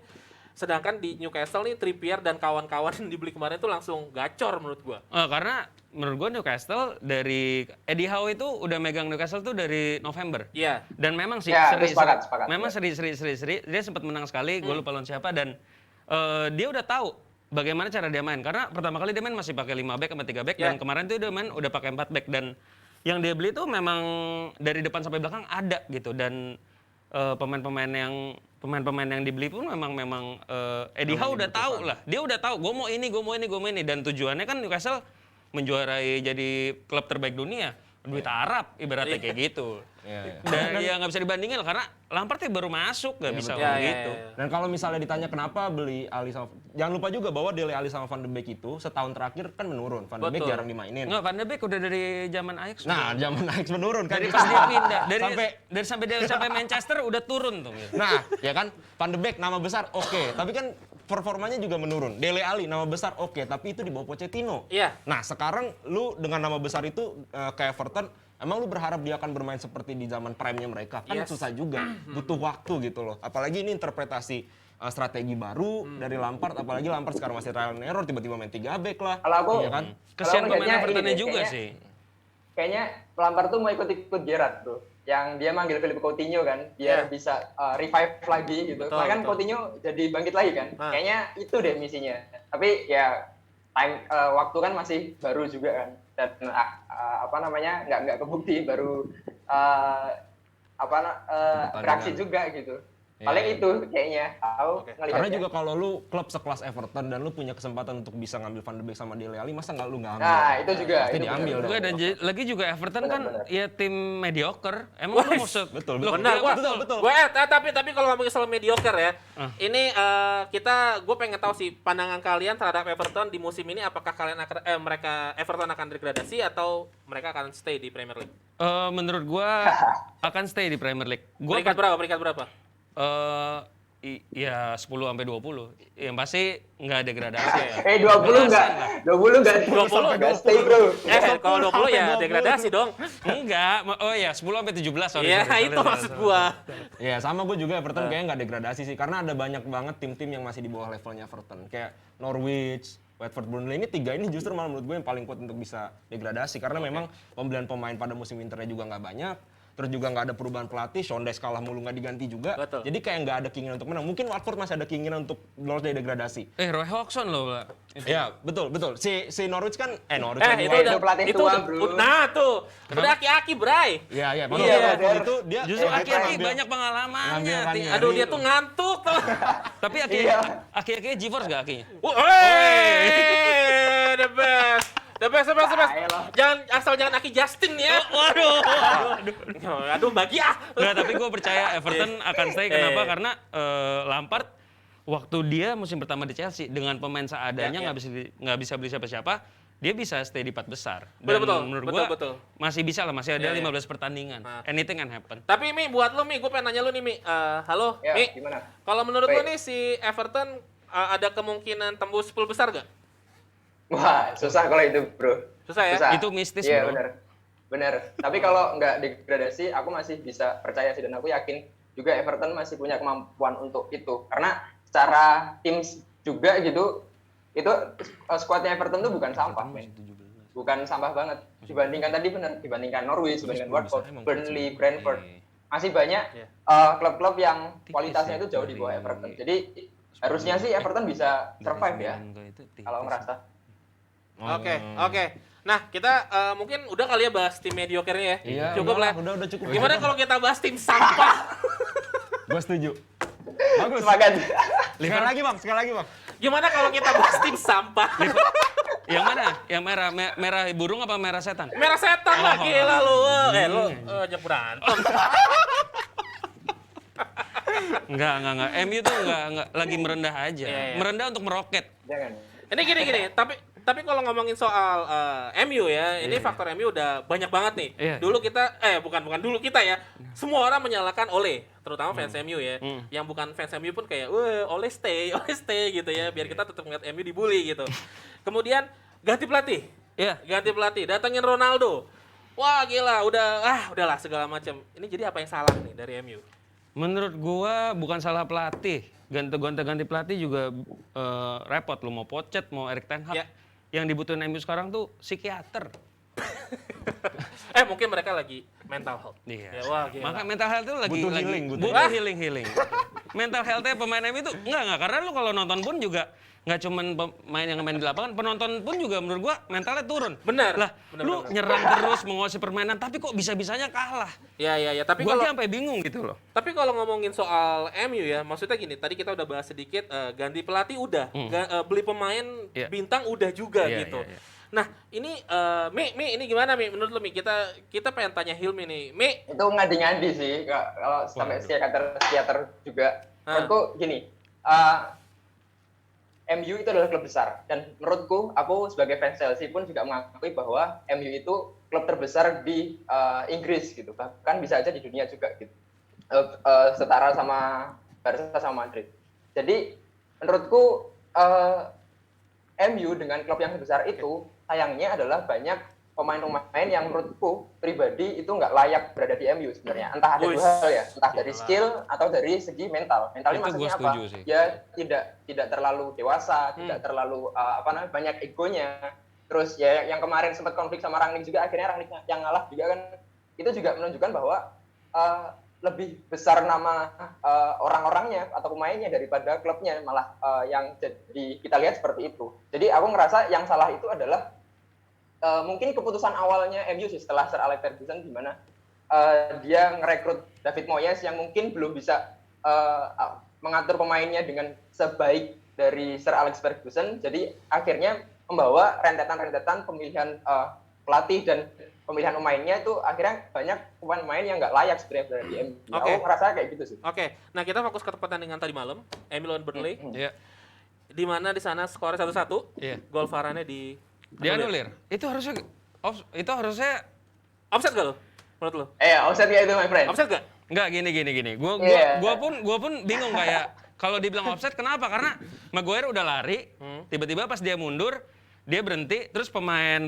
sedangkan di Newcastle nih Trippier dan kawan-kawan yang dibeli kemarin tuh langsung gacor menurut gua. Karena menurut gue Newcastle dari Eddie Howe itu udah megang Newcastle tuh dari November. Iya. Dan memang sih Ya, seri, sepakat. memang seri dia sempat menang sekali, gue lupa lawan siapa dan dia udah tahu bagaimana cara dia main karena pertama kali dia main masih pakai 5 back sama 3 back dan kemarin tuh dia main udah pakai 4 back dan yang dia beli tuh memang dari depan sampai belakang ada gitu dan pemain-pemain yang dibeli pun memang Eddie Howe udah tahu lah. Dia udah tahu gue mau ini dan tujuannya kan Newcastle menjuarai jadi klub terbaik dunia. Duit Arab ibaratnya kayak gitu. Dan ya nggak bisa dibandingin lah, karena Lampard baru masuk nggak bisa betul. ngomong Ya, gitu. ya. Dan kalau misalnya ditanya kenapa beli Ali sama, jangan lupa juga bahwa Dele Alli sama Van de Beek itu setahun terakhir kan menurun. Van de Beek Betul. jarang dimainin. Nggak, Van de Beek udah dari zaman Ajax. Nah, zaman Ajax menurun kan. dari pas dia pindah sampai Manchester udah turun tuh. Nah, ya kan Van de Beek nama besar oke, tapi kan performanya juga menurun. Dele Alli nama besar oke, tapi itu di bawah Pochettino. Iya. Nah, sekarang lu dengan nama besar itu ke Everton, emang lu berharap dia akan bermain seperti di zaman prime-nya mereka? Kan Yes. susah juga, butuh waktu gitu loh. Apalagi ini interpretasi strategi baru dari Lampard, apalagi Lampard sekarang masih trial and error, tiba-tiba main 3 back lah. Kalau aku, Iya kan? Kesian kalau pemain ngelihatnya Evertonnya ini deh, juga kayaknya- sih. Kayaknya Lampard tuh mau ikut Gerrard tuh. Yang dia manggil Philippe Coutinho kan, biar bisa revive lagi gitu. Betul, Karena kan betul. Coutinho jadi bangkit lagi kan. Kayaknya itu deh misinya. Tapi ya waktu kan masih baru juga kan. Dan nggak kebukti baru beraksi juga gitu. Paling itu kayaknya. Aku Karena ngelihatnya. juga kalau lu klub sekelas Everton dan lu punya kesempatan untuk bisa ngambil Van de Beek sama Dele Alli, masa nggak lu nggak ambil? Nah, itu juga. Pasti itu diambil benar. dong. Juga dan lagi juga Everton kan Benar-benar. ya tim mediocre. Emang lu maksud Betul, Loh, betul. Benar, dia- betul. tapi kalau ngomongin soal mediocre ya, ini gue pengen tahu sih pandangan kalian terhadap Everton di musim ini, apakah kalian akan Everton akan degradasi atau mereka akan stay di Premier League? menurut gua akan stay di Premier League. Gua Peringkat berapa? eh, Ya 10 sampai 20. Yang pasti nggak degradasi ya. 20 enggak. 20 enggak. 20. Enggak stay, Bro. Kalau 20 ya degradasi dong. Enggak. Oh ya 10 sampai 17 sorry. Iya, sorry, itu sorry, maksud sorry. gua. Ya sama gue juga Everton kayaknya nggak degradasi sih karena ada banyak banget tim-tim yang masih di bawah levelnya Everton kayak Norwich, Watford, Burnley ini tiga ini justru malah menurut gue yang paling kuat untuk bisa degradasi karena memang pembelian pemain pada musim winternya juga nggak banyak. Terus juga nggak ada perubahan pelatih, Shondes kalah mulu nggak diganti juga. Betul. Jadi kayak nggak ada keinginan untuk menang. Mungkin Watford masih ada keinginan untuk lolos dari degradasi. Roy Hodgson loh, Pak. Ya betul. Si Norwich kan, Norwich lagi Itu main. udah pelatih itu tua, udah, Bro. nah tuh. Udah aki-aki, Bray. Iya. Iya, Makanya bener. itu dia Justru mereka aki-aki ngambil- banyak pengalamannya. ngambil Ranieri. Aduh, dia tuh ngantuk tuh. Tapi Iya. aki-aki GeForce gak akinya? Wey, the best. The best. Ayolah. Jangan aki Justin ya. Waduh. Aduh, bagi ah. Nggak, tapi gue percaya Everton akan stay. Kenapa? Karena Lampard waktu dia musim pertama di Chelsea dengan pemain seadanya nggak bisa beli siapa-siapa, dia bisa stay di 4 besar. Dan Betul, menurut betul, gue betul. masih bisa lah, masih ada Iya, iya. 15 pertandingan. Nah. Anything can happen. Tapi Mi, buat lo Mi, gue pengen nanya lo nih Mi. Halo, Ya, Mi. gimana? Kalau menurut lo Baik. nih si Everton ada kemungkinan tembus 10 besar gak? Wah, susah kalau itu, Bro. Susah ya? Itu mistis, Iya, bro. benar. Tapi kalau nggak degradasi, aku masih bisa percaya sih dan aku yakin juga Everton masih punya kemampuan untuk itu. Karena secara tim juga gitu, itu skuadnya Everton tuh bukan sampah, men. Bukan sampah banget. Dibandingkan Norwich, dibandingkan Watford, Burnley, Brentford. Masih banyak Iya. klub-klub yang kualitasnya itu jauh di bawah Everton. Jadi harusnya sih Everton bisa survive ya, kalau ngerasa. Oke. Nah, kita mungkin udah kali ya bahas tim mediocre-nya ya. Iya, Cukup lah. udah cukup. Gimana kalau kita bahas tim sampah? Gue setuju. Bagus. Semangat. Sekali lagi bang. Gimana kalau kita bahas tim sampah? Yang mana? Yang merah? Merah burung apa merah setan? Merah setan lah, gila lu. Lu ajak berantem. Enggak. MU tuh enggak lagi merendah aja. Iya. Merendah untuk meroket. Jangan. Ini gini. Tapi kalau ngomongin soal MU ya, ini faktor MU udah banyak banget nih. Iya. Dulu kita, bukan dulu kita ya, semua orang menyalahkan Ole, terutama fans MU ya. Yang bukan fans MU pun kayak, Ole stay gitu ya, biar kita tetap ngeliat MU dibully gitu. Kemudian ganti pelatih, Iya. datengin Ronaldo. Wah gila, udahlah segala macam. Ini jadi apa yang salah nih dari MU? Menurut gua bukan salah pelatih. Ganti pelatih juga repot. Lu mau Pocket, mau Erik ten Hag. Ya. Yang dibutuhin MU sekarang tuh psikiater. Mungkin mereka lagi mental health. Iya. Ya, wah gila. Maka mental health itu lagi Butuh healing, butuh butuh healing. Mental health-nya pemain MU itu enggak karena lu kalau nonton pun juga nggak cuman pemain yang main di lapangan, penonton pun juga menurut gua mentalnya turun. Benar. Lah, Benar. lu nyerang terus menguasai permainan tapi kok bisa-bisanya kalah. Ya. Tapi Gua kalau aja sampai bingung gitu loh. Tapi kalau ngomongin soal MU ya, maksudnya gini, tadi kita udah bahas sedikit, ganti pelatih udah, beli pemain Iya. bintang udah juga Iya, gitu. iya. Nah, ini Mi ini gimana Mi? Menurut lu Mi, kita pengen tanya Hilmi nih. Mi, Itu ngadi-ngadi sih kalau sampai psikiater juga. Ah. Menurutku gini, MU itu adalah klub besar dan menurutku aku sebagai fans Chelsea pun juga mengakui bahwa MU itu klub terbesar di Inggris gitu, bahkan bisa aja di dunia juga gitu, setara sama Barca sama Madrid. Jadi menurutku MU dengan klub yang besar itu sayangnya adalah banyak pemain-pemain yang menurutku pribadi itu nggak layak berada di MU sebenarnya. Entah ada dua hal ya, entah dari skill atau dari segi mental. Mentalnya Itu maksudnya gua apa? setuju sih. Ya tidak terlalu dewasa, tidak terlalu banyak egonya. Terus ya yang kemarin sempat konflik sama Rangnick juga, akhirnya Rangnick yang ngalah juga kan. Itu juga menunjukkan bahwa lebih besar nama orang-orangnya atau pemainnya daripada klubnya, malah yang jadi kita lihat seperti itu. Jadi aku ngerasa yang salah itu adalah mungkin keputusan awalnya MU sih setelah Sir Alex Ferguson, di mana dia ngerekrut David Moyes yang mungkin belum bisa mengatur pemainnya dengan sebaik dari Sir Alex Ferguson. Jadi akhirnya membawa rentetan-rentetan pemilihan pelatih dan pemilihan pemainnya itu akhirnya banyak pemain-pemain yang nggak layak sebenarnya berada di MU. Oke. Aku ngerasa kayak gitu sih. Oke. Nah, kita fokus ke pertandingan tadi malam, MU lawan Burnley. Iya. Di mana di sana skornya 1-1. Iya. Gol Varane di Dianulir. Itu harusnya offset gak lo? Menurut lo? Offset ya itu my friend. Offset gak? enggak gini. Iya. Gua pun bingung kayak Kalau dibilang offside kenapa? Karena Maguire udah lari, tiba-tiba pas dia mundur, dia berhenti, terus pemain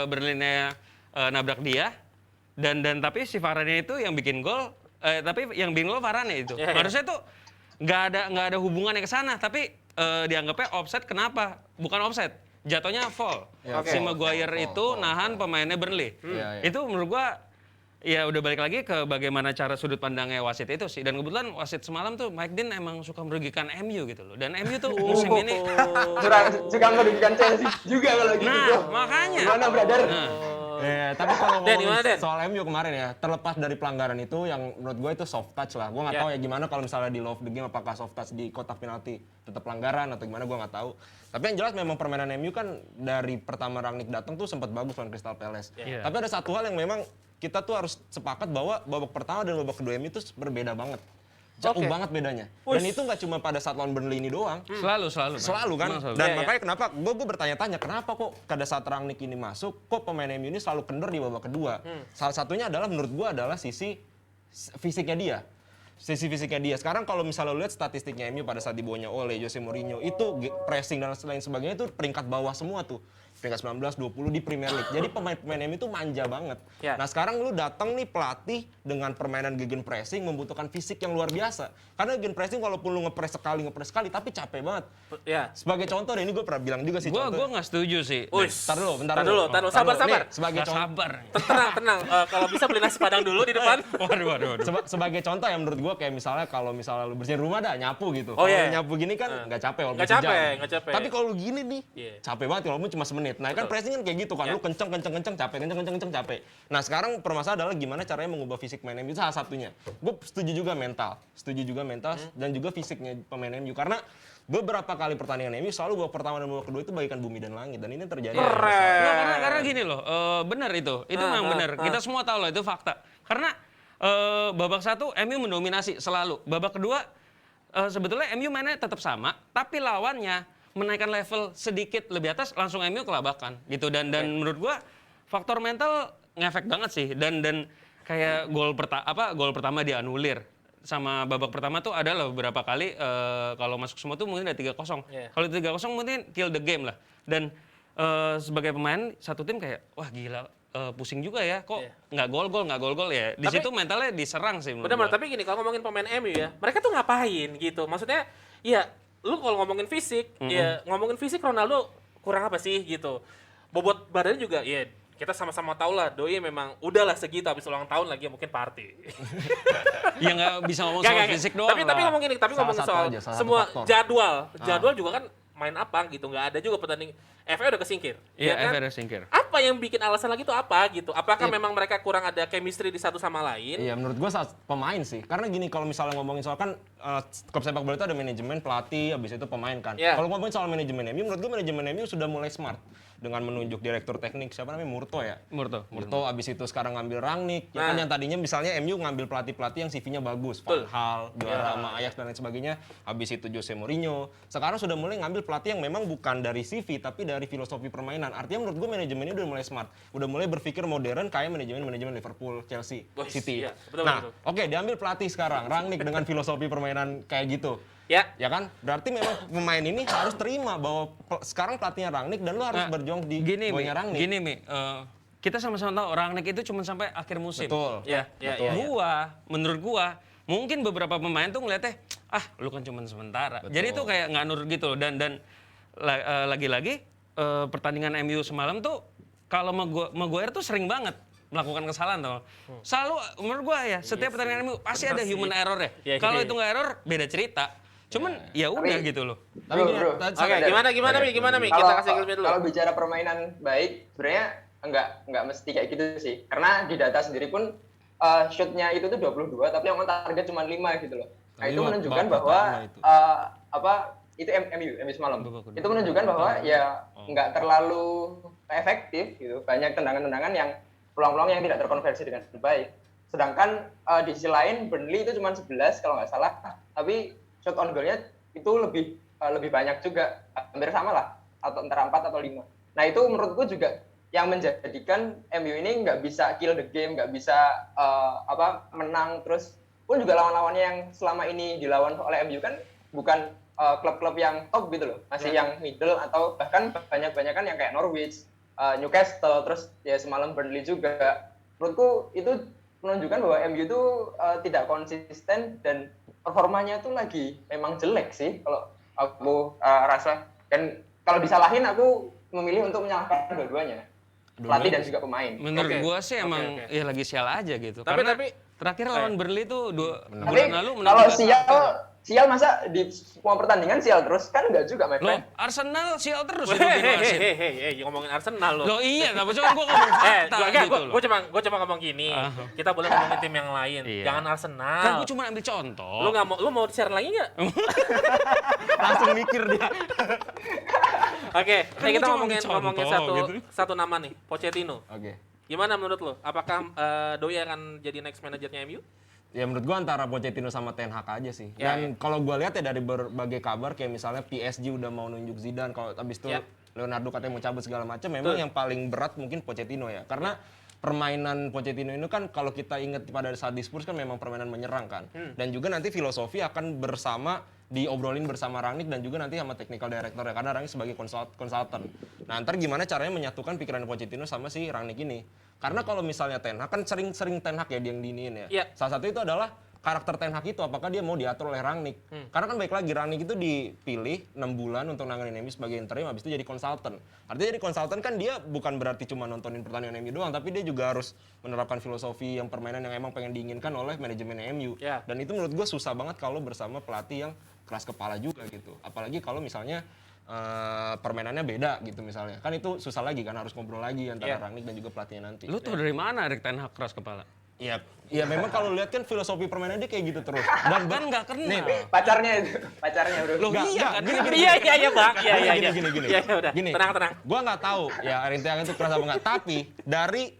Berlinnya nabrak dia, dan tapi si Varane itu yang bikin gol, tapi yang bikin gol Varane itu. Harusnya tuh nggak ada hubungannya ke sana, tapi dianggapnya offside. Kenapa? Bukan offside, jatuhnya foul. Si Maguire itu nahan pemainnya Burnley. Itu menurut gua ya udah balik lagi ke bagaimana cara sudut pandangnya wasit itu sih. Dan kebetulan wasit semalam tuh Mike Dean emang suka merugikan MU gitu loh. Dan MU tuh musim ini Suka merugikan Chelsea juga kalau gitu. nah makanya. Gimana, brother? Tapi kalau Den, gimana, Den? ngomongin soal MU kemarin ya, terlepas dari pelanggaran itu yang menurut gue itu soft touch lah. Gue nggak tahu ya gimana kalau misalnya di love the game apakah soft touch di kotak penalti tetap pelanggaran atau gimana, gue nggak tahu. Tapi yang jelas memang permainan MU kan dari pertama Rangnick datang tuh sempat bagus lawan Crystal Palace. Tapi ada satu hal yang memang kita tuh harus sepakat bahwa babak pertama dan babak kedua MU itu berbeda banget. Jauh banget bedanya. Dan itu nggak cuma pada saat lawan Burnley ini doang. Selalu kan. Dan makanya kenapa gue bertanya-tanya kenapa kok pada saat Rangnick ini masuk, kok pemain MU ini selalu kendor di babak kedua. Salah satunya adalah menurut gue adalah sisi fisiknya dia. Sekarang kalau misalnya lo lihat statistiknya MU pada saat dibawanya oleh Jose Mourinho, itu pressing dan lain sebagainya itu peringkat bawah semua tuh. Peringkat 19, 20 di Premier League. Jadi pemain-pemain MU itu manja banget. Nah sekarang lu datang nih pelatih dengan permainan gegen pressing membutuhkan fisik yang luar biasa. Karena gegen pressing walaupun lu ngepres sekali, tapi capek banget. Sebagai contoh, ini gue pernah bilang juga sih Gue nggak setuju sih. Bentar dulu. Sabar. Nih, sebagai Sabar. Tenang. Kalau bisa beli nasi padang dulu di depan. Waduh. Sebagai contoh yang menurut gue kayak misalnya kalau lu bersihin rumah nyapu gitu. Oh, kalau iya. nyapu gini kan nggak capek walaupun Nggak sejam. capek. Tapi kalau lu gini nih capek banget walaupun cuma semenit. Nah kan pressing kan kayak gitu kan, lu kenceng capek. Nah sekarang permasalahan adalah gimana caranya mengubah fisik pemain MU, itu salah satunya. Gue setuju juga mental dan juga fisiknya pemain MU karena beberapa kali pertandingan MU selalu babak pertama dan babak kedua itu bagaikan bumi dan langit dan ini terjadi. Karena gini loh, benar itu memang benar. Kita semua tahu loh itu fakta. Karena babak satu MU mendominasi selalu. Babak kedua sebetulnya MU mainnya tetap sama, tapi lawannya menaikkan level sedikit lebih atas langsung MU kelabakan gitu. Dan menurut gua faktor mental ngefek banget sih. Dan kayak gol pertama dianulir. Sama babak pertama tuh ada lah beberapa kali kalau masuk semua tuh mungkin ada 3-0. Kalau 3-0 mungkin kill the game lah. Dan sebagai pemain satu tim kayak wah gila, pusing juga ya, kok nggak gol-gol ya. Di situ mentalnya diserang sih menurut gua. Tapi gini, kalau ngomongin pemain MU ya, mereka tuh ngapain gitu? Maksudnya, ya lu kalau ngomongin fisik, ya ngomongin fisik Ronaldo kurang apa sih gitu. Bobot badannya juga, ya kita sama-sama tahu lah, Doi memang udahlah segitu, habis ulang tahun lagi mungkin party. Ya nggak bisa ngomong soal fisik doang tapi lah. ngomongin soal semua jadwal juga kan main apa gitu, nggak ada juga pertanding. FA udah kesingkir. Iya, kan? FA udah kesingkir. Apa yang bikin alasan lagi itu apa gitu? Apakah memang mereka kurang ada chemistry di satu sama lain? Iya, menurut gue pemain sih. Karena gini, kalau misalnya ngomongin soal kan klub sepak bola itu ada manajemen, pelatih, habis itu pemain kan. Kalau ngomongin soal manajemen MU, menurut gue manajemen MU sudah mulai smart dengan menunjuk direktur teknik siapa namanya Murto ya. Murto abis itu sekarang ngambil Rangnick. Ya kan yang tadinya misalnya MU ngambil pelatih-pelatih yang CV-nya bagus, Van Gaal, juara sama Ajax dan lain sebagainya. Habis itu Jose Mourinho. Sekarang sudah mulai ngambil pelatih yang memang bukan dari CV tapi dari filosofi permainan. Artinya menurut gue manajemennya udah mulai smart. Udah mulai berpikir modern kayak manajemen Liverpool, Chelsea, City. Iya, betul. Oke, diambil pelatih sekarang, Rangnick dengan filosofi permainan kayak gitu. Ya kan? Berarti memang pemain ini harus terima bahwa sekarang pelatihnya Rangnick dan lu harus berjuang di bawahnya Rangnick. Gini, Mi. Kita sama-sama tahu Rangnick itu cuma sampai akhir musim. Betul. Menurut gua, mungkin beberapa pemain tuh ngeliatnya, lu kan cuma sementara. Betul. Jadi itu kayak nggak nurut gitu loh. Dan lagi-lagi pertandingan MU semalam tuh kalau Maguire tuh sering banget melakukan kesalahan tuh. Selalu menurut gua ya, setiap pertandingan MU pasti ada human error ya. Kalau itu nggak error, beda cerita. Cuman ya udah gitu loh. Tapi bro, Gimana Mi? Kita kasih klipnya dulu. Kalau bicara permainan baik, sebenarnya enggak mesti kayak gitu sih. Karena di data sendiri pun shoot-nya itu tuh 22, tapi yang on target cuma 5 gitu loh. Nah, itu menunjukkan bahwa itu MU semalam. Itu menunjukkan bahwa ya enggak terlalu efektif gitu. Banyak tendangan-tendangan yang peluang-peluang yang tidak terkonversi dengan baik. Sedangkan di sisi lain Burnley itu cuma 11 kalau nggak salah, tapi shot on goal-nya itu lebih banyak juga, hampir sama lah, atau antara 4 atau 5. Nah itu menurutku juga yang menjadikan MU ini nggak bisa kill the game, nggak bisa menang terus pun juga lawan-lawannya yang selama ini dilawan oleh MU kan bukan klub-klub yang top gitu loh, masih yang middle atau bahkan banyak-banyakan yang kayak Norwich, Newcastle, terus ya semalam Burnley juga. Menurutku itu menunjukkan bahwa MU itu tidak konsisten dan performanya itu lagi memang jelek sih kalau aku rasa. Dan kalau disalahin aku memilih untuk menyalahkan dua-duanya, pelatih dan juga pemain. Menurut Oke. gua sih emang Oke. ya lagi sial aja gitu. Tapi- Karena tapi- terakhir lawan Burnley tuh Tapi bulan lalu menang kalau 3-1. sial masa di semua pertandingan sial terus kan enggak juga, my Loh, friend. Arsenal sial terus itu tim wasit. Hei, ngomongin Arsenal lo. Loh iya, tapi cuma gua ngomong fakta gitu loh. Gue cuma ngomong gini. Kita boleh ngomongin tim yang lain. Iya. Jangan Arsenal. Kan gua cuma ambil contoh. Lu mau share lagi nggak? Langsung mikir dia. Oke, Kan kita gua cuma ngomongin ambil contoh, gitu. satu nama nih, Pochettino. Oke. Gimana menurut lo? Apakah Doi akan jadi next manajernya MU? Ya menurut gua antara Pochettino sama Ten Hag aja sih. Ya, Dan kalau gua lihat ya dari berbagai kabar kayak misalnya PSG udah mau nunjuk Zidane, kalau habis itu Ya. Leonardo katanya mau cabut segala macam, memang yang paling berat mungkin Pochettino ya. Karena permainan Pochettino ini kan kalau kita ingat pada saat di Spurs kan memang permainan menyerang kan. Dan juga nanti filosofi akan diobrolin bersama Rangnick dan juga nanti sama technical director ya, karena Rangnick sebagai konsultan. Nah, ntar gimana caranya menyatukan pikiran Pochettino sama si Rangnick ini. Karena kalau misalnya Ten Hag kan sering Ten Hag ya dia yang diiniin ya. Iya. Salah satu itu adalah karakter Ten Hag itu apakah dia mau diatur oleh Rangnick. Karena kan baik lagi Rangnick itu dipilih 6 bulan untuk nanganin MU sebagai interim, habis itu jadi konsultan. Artinya jadi konsultan kan dia bukan berarti cuma nontonin pertandingan MU doang, tapi dia juga harus menerapkan filosofi yang permainan yang emang pengen diinginkan oleh manajemen MU. Ya. Dan itu menurut gue susah banget kalau bersama pelatih yang keras kepala juga gitu. Apalagi kalau misalnya permainannya beda gitu misalnya. Kan itu susah lagi kan, harus ngobrol lagi antara Iya. Rangnick dan juga pelatihnya nanti. Lu tau dari mana Erik Ten Hag keras kepala? Iya, ya memang kalau lihat kan filosofi permainan dia kayak gitu terus. Dan kan nggak kenal. Pacarnya bro. Loh iya kan? Iya, Bang. Iya. Gini. Iya, udah. Gini, Tenang. Gua nggak tahu ya Erik Ten Hag itu keras apa nggak, tapi dari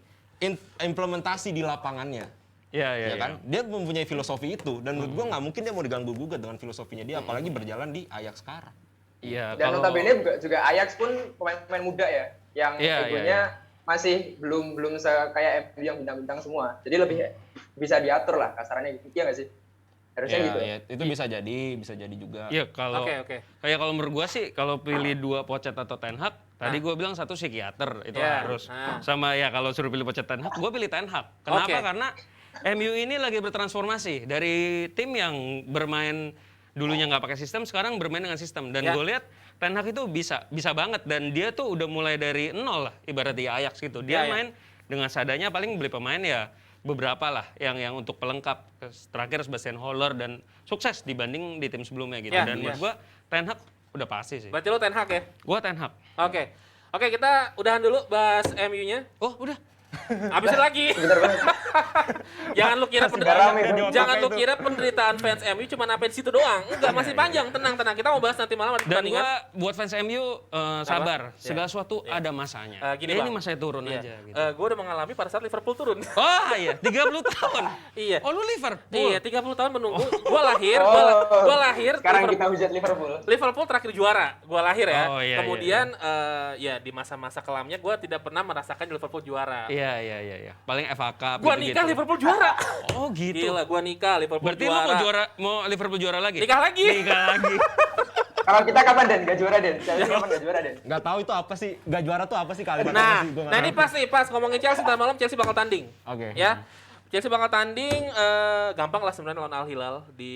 implementasi di lapangannya, Iya. ya kan, dia mempunyai filosofi itu dan menurut gua nggak mungkin dia mau diganggu gugat dengan filosofinya dia, apalagi berjalan di Ajax sekarang. Iya, Dan notabene juga Ajax pun pemain muda ya, yang Iya, egonya masih belum kayak MU yang bintang-bintang semua. Jadi lebih bisa diatur lah kasarannya gitu. Iya nggak sih? Harusnya gitu. Ya, itu bisa jadi juga. Iya, kalau Oke. kayak kalau menurut gua sih kalau pilih dua Pochet atau Ten Hag, tadi gua bilang satu psikiater itu Iya. harus. Nah. Sama ya kalau suruh pilih Pochet Ten Hag, gua pilih Ten Hag. Kenapa? Oke. Karena MU ini lagi bertransformasi dari tim yang bermain dulunya nggak pakai sistem, sekarang bermain dengan sistem. Dan Ya. gue lihat Ten Hag itu bisa banget dan dia tuh udah mulai dari nol lah ibarat di Ajax gitu. Dia Ya. main dengan seadanya, paling beli pemain ya beberapa lah yang untuk pelengkap. Terakhir Sebastian Haller dan sukses dibanding di tim sebelumnya gitu. Ya, Dan menurut gua Ten Hag udah pasti sih. Berarti lu Ten Hag ya? Gua Ten Hag. Oke, kita udahan dulu bahas MU-nya. Oh, udah. Habisin lagi. Bener banget. Jangan lu kira rame dong. jangan lu kira penderitaan fans MU cuma sampai di situ doang. Enggak, masih panjang. Tenang. Kita mau bahas nanti malam ada Dan pertandingan. gua buat fans MU sabar. Ya. Segala sesuatu ada masanya. Gini, Ini Bang. masanya turun Iya. aja gitu. Gue udah mengalami pada saat Liverpool turun. Oh iya, 30 tahun. Iya. Oh lu Liverpool. Iya, 30 tahun menunggu. Gua lahir, Sekarang Liverpool, kita hujat Liverpool. Liverpool terakhir juara. Gua lahir ya. Oh, iya, Kemudian ya di masa-masa kelamnya gua tidak pernah merasakan Liverpool juara. Iya. Paling FA Cup Gua gitu-gitu. nikah Liverpool juara. Oh gitu. Gila, gua nikah Liverpool Berarti lu mau Liverpool juara lagi? Nikah lagi. Nikah lagi. Kalau kita kapan Den? Gak juara Den. Chelsea kapan gak juara Den? Nggak tahu itu apa sih, nggak juara tuh apa sih kalimat Nah, apa sih? Gua nggak nah ini ngerti. pas ngomongin Chelsea ntar malam Chelsea bakal tanding. Oke. Ya. Chelsea bakal tanding gampang lah sebenarnya lawan Al Hilal di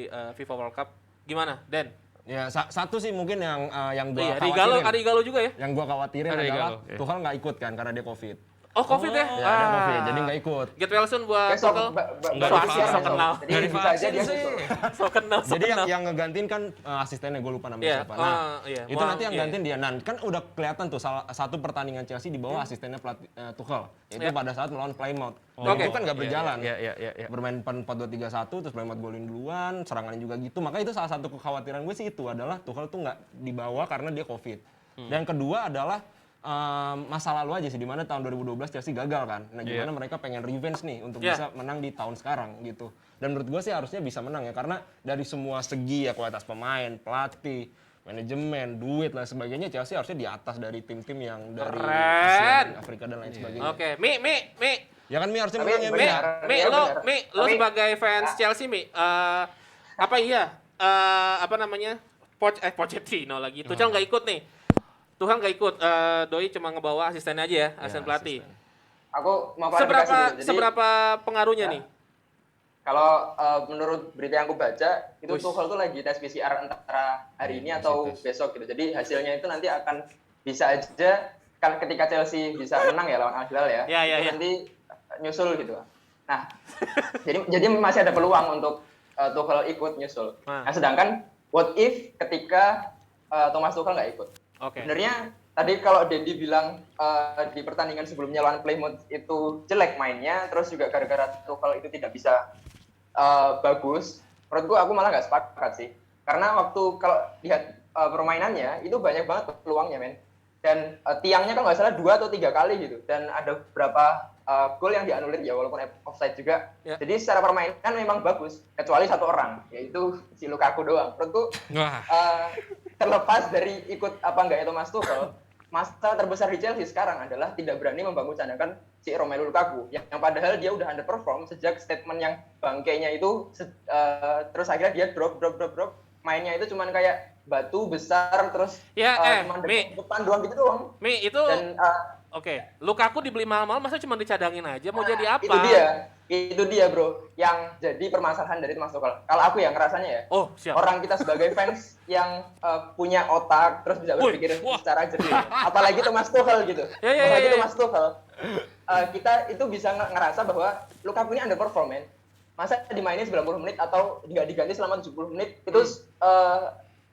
FIFA World Cup. Gimana, Den? Ya satu sih mungkin yang gua Iya, khawatirin. ada Igalo juga ya? Yang gua khawatirin Ada adalah Igalo, iya. Tuchel nggak ikut kan karena dia COVID. Oh, Covid ya? Ya, dia COVID, jadi nggak ikut. Get well soon buat Besok Tuchel. Nggak So divaksin. kenal. Jadi Nggak bisa aja divaksin dia sih. gitu. So kenal. Jadi yang ngegantiin kan asistennya, gue lupa namanya Iya, siapa. Nah, iya. itu Wah, nanti yang iya. gantiin dia. Nah, kan udah kelihatan tuh salah satu pertandingan Chelsea di bawah asistennya pelatih Tuchel. Itu Iya. pada saat melawan Plymouth. Oke. Dan itu kan nggak berjalan. Iya. Bermain 4-2-3-1 terus Plymouth golin duluan, serangannya juga gitu. Makanya itu salah satu kekhawatiran gue sih itu adalah Tuchel tuh nggak dibawa karena dia COVID. Dan kedua adalah masa lalu aja sih, dimana tahun 2012 Chelsea gagal kan. Nah gimana mereka pengen revenge nih untuk Iya. bisa menang di tahun sekarang gitu. Dan menurut gue sih harusnya bisa menang ya, karena dari semua segi ya, kualitas pemain, pelatih, manajemen, duit dan sebagainya, Chelsea harusnya di atas dari tim-tim yang dari Keren. Asia dan Afrika dan lain sebagainya. Oke, Mi. Ya kan Mi harusnya Tapi menang ya Mi. Mi, benar. Mi, Iya, lo, benar. Mi, lo Tapi- sebagai fans Chelsea, Mi, apa iya, apa namanya, Pochettino lagi, Tuchel nggak ikut nih, Tuhan nggak ikut, Doi cuma ngebawa asistennya aja ya, asisten pelatih. Aku mau klarifikasi dulu. Jadi, Seberapa pengaruhnya Ya. nih? kalau menurut berita yang aku baca, itu Wih. Tuchel tuh lagi tes PCR antara hari ini atau besok gitu. Jadi hasilnya itu nanti akan bisa aja kan ketika Chelsea bisa menang ya lawan Al Hilal ya. Ya, ya, itu ya. nanti nyusul gitu. Nah, jadi masih ada peluang untuk Tuchel ikut nyusul. Nah. Nah, sedangkan what if ketika Thomas Tuchel nggak ikut? Oke. Sebenarnya tadi kalau Dendi bilang di pertandingan sebelumnya lawan Plymouth itu jelek mainnya, terus juga gara-gara Tuchel itu tidak bisa bagus, menurut gua aku malah nggak sepakat sih. Karena waktu kalau lihat permainannya itu banyak banget peluangnya, men. Dan tiangnya kan nggak salah 2 atau 3 kali gitu. Dan ada beberapa gol yang dianulir ya walaupun offside juga. Ya. Jadi secara permainan memang bagus, kecuali satu orang, yaitu si Lukaku doang. Menurutku Wah. terlepas dari ikut apa enggak itu Mas Tuchel, masalah terbesar di Chelsea sekarang adalah tidak berani membangun cadangan si Romelu Lukaku yang padahal dia udah underperform sejak statement yang bangkainya itu terus akhirnya dia drop mainnya itu cuman kayak batu besar terus Ya, cuman Mi. depan doang gitu doang Mi, itu, dan oke, Lukaku dibeli mahal-mahal, masa cuma dicadangin aja, mau jadi apa? itu dia bro yang jadi permasalahan dari Mas Tuchel. Kalau aku ya ngerasanya ya, Oh, siap. orang kita sebagai fans yang punya otak terus bisa Wih, berpikir wah. secara jernih, apalagi Thomas Tuchel gitu. Ya. Apalagi Thomas Tuchel, kita itu bisa ngerasa bahwa Lukaku ini underperform, men. Masa dimainin 90 menit atau nggak diganti selama 70 menit itu